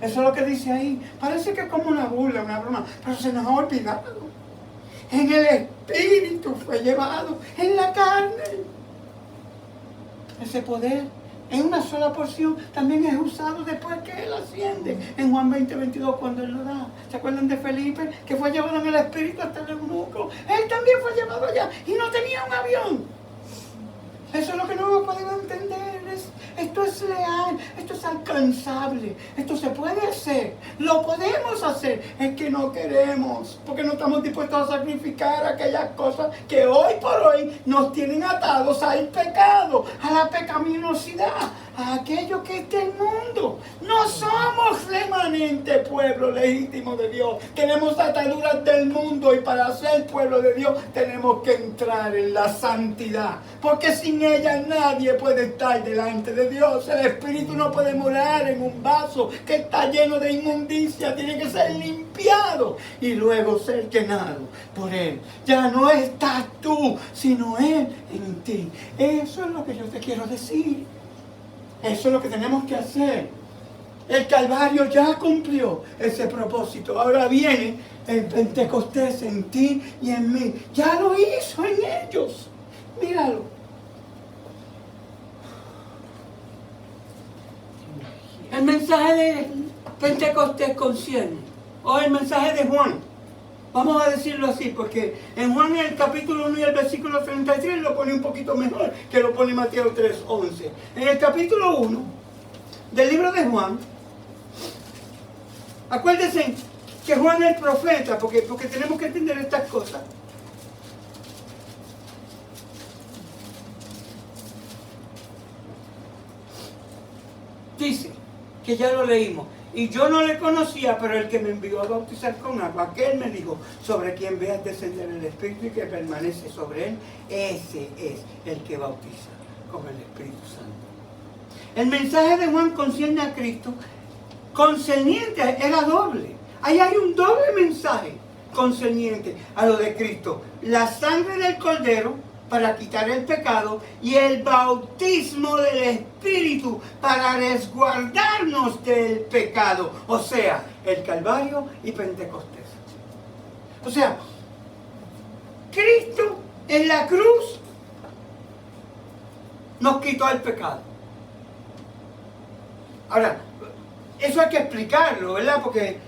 Eso es lo que dice ahí. Parece que es como una burla, una broma, pero se nos ha olvidado. En el Espíritu fue llevado, en la carne. Ese poder en una sola porción también es usado después que Él asciende. En Juan 20:22, cuando Él lo da. ¿Se acuerdan de Felipe? Que fue llevado en el Espíritu hasta el eunuco. Él también fue llevado allá y no tenía un avión. Eso es lo que no hemos podido entender. Esto es real, esto es alcanzable, esto se puede hacer, lo podemos hacer. Es que no queremos, porque no estamos dispuestos a sacrificar aquellas cosas que hoy por hoy nos tienen atados al pecado, a la pecaminosidad, a aquello que es del mundo. No somos remanente pueblo legítimo de Dios. Tenemos ataduras del mundo, y para ser pueblo de Dios tenemos que entrar en la santidad, porque sin ella nadie puede estar delante de Dios. El Espíritu no puede morar en un vaso que está lleno de inmundicia. Tiene que ser limpiado y luego ser llenado por Él. Ya no estás tú, sino Él en ti. Eso es lo que yo te quiero decir. Eso es lo que tenemos que hacer. El Calvario ya cumplió ese propósito. Ahora viene el Pentecostés en ti y en mí. Ya lo hizo en ellos. Míralo. El mensaje de Pentecostés concierne, o el mensaje de Juan, vamos a decirlo así, porque en Juan, en el capítulo 1 y el versículo 33 lo pone un poquito mejor que lo pone Mateo 3:11. En el capítulo 1 del libro de Juan, acuérdense que Juan es el profeta, porque tenemos que entender estas cosas. Dice, que ya lo leímos: y yo no le conocía, pero el que me envió a bautizar con agua, aquel me dijo: sobre quien veas descender el Espíritu y que permanece sobre él, ese es el que bautiza con el Espíritu Santo. El mensaje de Juan concierne a Cristo, concerniente, era doble. Ahí hay un doble mensaje concerniente a lo de Cristo: la sangre del Cordero para quitar el pecado, y el bautismo del Espíritu para resguardarnos del pecado. O sea, el Calvario y Pentecostés. O sea, Cristo en la cruz nos quitó el pecado. Ahora, eso hay que explicarlo, ¿verdad? Porque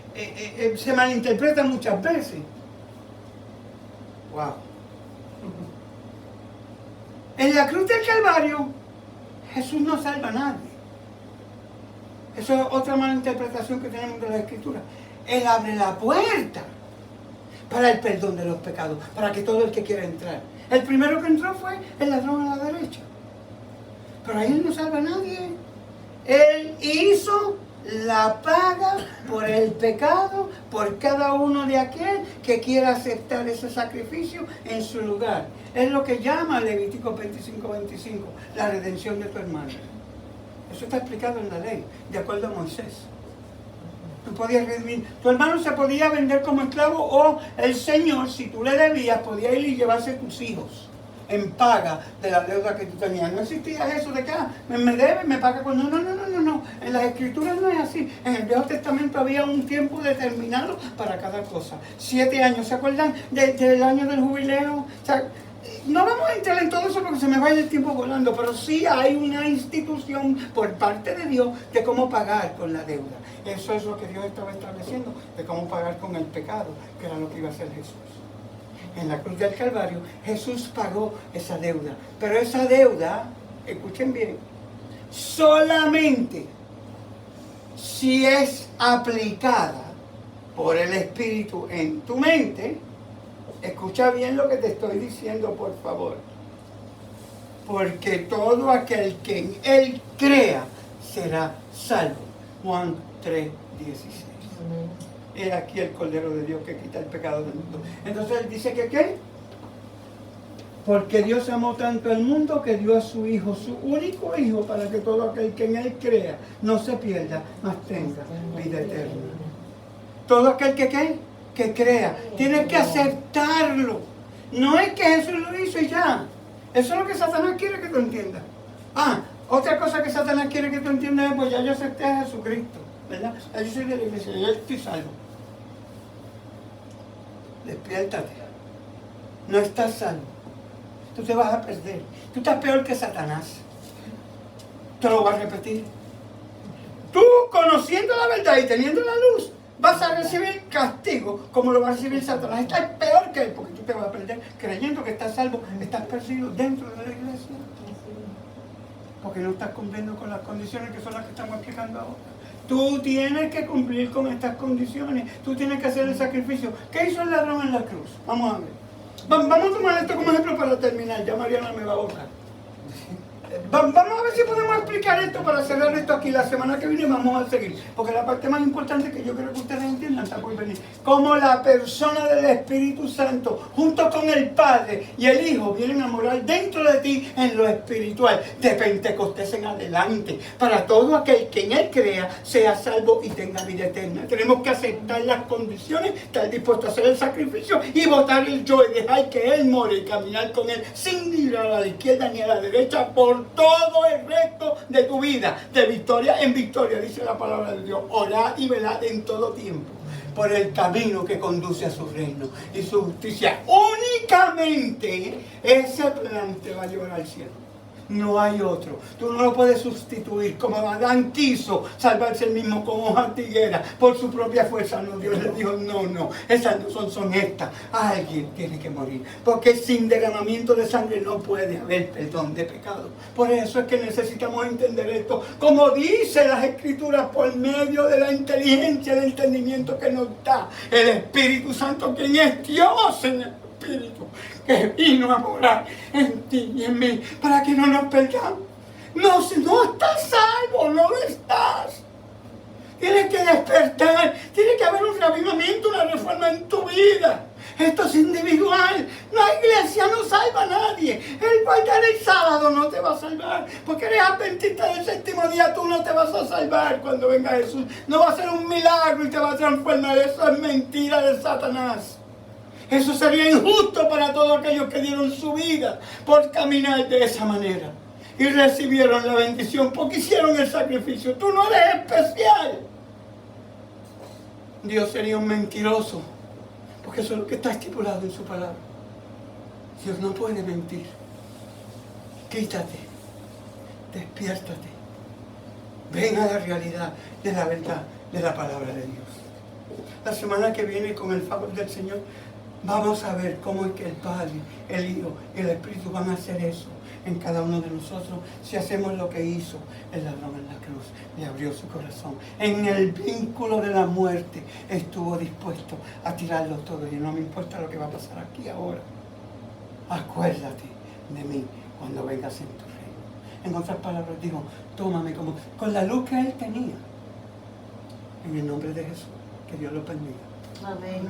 se malinterpreta muchas veces. Wow. En la cruz del Calvario, Jesús no salva a nadie. Eso es otra mala interpretación que tenemos de la Escritura. Él abre la puerta para el perdón de los pecados, para que todo el que quiera entrar. El primero que entró fue el ladrón a la derecha. Pero ahí Él no salva a nadie. Él hizo la paga por el pecado, por cada uno de aquel que quiera aceptar ese sacrificio en su lugar. Es lo que llama Levítico 25:25, la redención de tu hermano. Eso está explicado en la ley, de acuerdo a Moisés. Tú podías redimir. Tu hermano se podía vender como esclavo, o el Señor, si tú le debías, podía ir y llevarse tus hijos en paga de la deuda que tú tenías. No existía eso de que me debe, me paga cuando... No. En las Escrituras no es así. En el Viejo Testamento había un tiempo determinado para cada cosa. 7 años. ¿Se acuerdan del año del jubileo? O sea, no vamos a entrar en todo eso porque se me va el tiempo volando, pero sí hay una institución por parte de Dios de cómo pagar con la deuda. Eso es lo que Dios estaba estableciendo, de cómo pagar con el pecado, que era lo que iba a hacer Jesús. En la cruz del Calvario, Jesús pagó esa deuda. Pero esa deuda, escuchen bien, solamente si es aplicada por el Espíritu en tu mente. Escucha bien lo que te estoy diciendo, por favor. Porque todo aquel que en Él crea será salvo. Juan 3:16. He aquí el Cordero de Dios que quita el pecado del mundo. Entonces Él dice que ¿qué? Porque Dios amó tanto al mundo que dio a su Hijo, su único Hijo, para que todo aquel que en Él crea no se pierda, mas tenga vida eterna. Todo aquel que ¿qué? Que crea. Tienes que aceptarlo. No es que Jesús lo hizo y ya. Eso es lo que Satanás quiere que tú entiendas. Otra cosa que Satanás quiere que tú entiendas es: pues ya yo acepté a Jesucristo, ¿verdad? Yo soy de la iglesia, yo estoy salvo. Despiértate. No estás salvo. Tú te vas a perder. Tú estás peor que Satanás. Te lo voy a repetir. Tú, conociendo la verdad y teniendo la luz, vas a recibir castigo como lo va a recibir Satanás. Estás peor que él, porque tú te vas a perder creyendo que estás salvo. Estás perdido dentro de la iglesia, porque no estás cumpliendo con las condiciones que son las que estamos explicando ahora. Tú tienes que cumplir con estas condiciones. Tú tienes que hacer el sacrificio. ¿Qué hizo el ladrón en la cruz? Vamos a ver. Vamos a tomar esto como ejemplo para terminar. Ya Mariana me va a botar. Vamos a ver si podemos explicar esto para cerrar esto aquí. La semana que viene vamos a seguir, porque la parte más importante que yo quiero que ustedes entiendan está por venir. Como la persona del Espíritu Santo, junto con el Padre y el Hijo, vienen a morar dentro de ti en lo espiritual, de Pentecostés en adelante, para todo aquel que en Él crea sea salvo y tenga vida eterna. Tenemos que aceptar las condiciones, estar dispuestos a hacer el sacrificio y botar el yo y dejar que Él more y caminar con Él sin ir a la izquierda ni a la derecha por todo el resto de tu vida, de victoria en victoria, dice la palabra de Dios. Orad y velad en todo tiempo por el camino que conduce a su reino y su justicia. Únicamente ese plan te va a llevar al cielo. No hay otro. Tú no lo puedes sustituir. Como Adán quiso salvarse el mismo con hojas de higuera por su propia fuerza. No, Dios le dijo: no, esas no son estas. Alguien tiene que morir. Porque sin derramamiento de sangre no puede haber perdón de pecado. Por eso es que necesitamos entender esto. Como dice las Escrituras, por medio de la inteligencia, del entendimiento que nos da el Espíritu Santo, quien es Dios en el Espíritu, que vino a morar en ti y en mí, para que no nos perdamos. No, si no estás salvo, no lo estás. Tienes que despertar, tiene que haber un avivamiento, una reforma en tu vida. Esto es individual. La iglesia no salva a nadie. El guardar el sábado no te va a salvar. Porque eres adventista del séptimo día, tú no te vas a salvar cuando venga Jesús. No va a ser un milagro y te va a transformar. Eso es mentira de Satanás. Eso sería injusto para todos aquellos que dieron su vida por caminar de esa manera y recibieron la bendición porque hicieron el sacrificio. Tú no eres especial. Dios sería un mentiroso, porque eso es lo que está estipulado en su palabra. Dios no puede mentir. Quítate, despiértate, ven a la realidad de la verdad de la palabra de Dios. La semana que viene, con el favor del Señor, vamos a ver cómo es que el Padre, el Hijo y el Espíritu van a hacer eso en cada uno de nosotros si hacemos lo que hizo el ladrón en la cruz. Le abrió su corazón. En el vínculo de la muerte estuvo dispuesto a tirarlo todo. Y no me importa lo que va a pasar aquí ahora. Acuérdate de mí cuando vengas en tu reino. En otras palabras, digo, tómame como con la luz que él tenía. En el nombre de Jesús. Que Dios lo permita. Amén.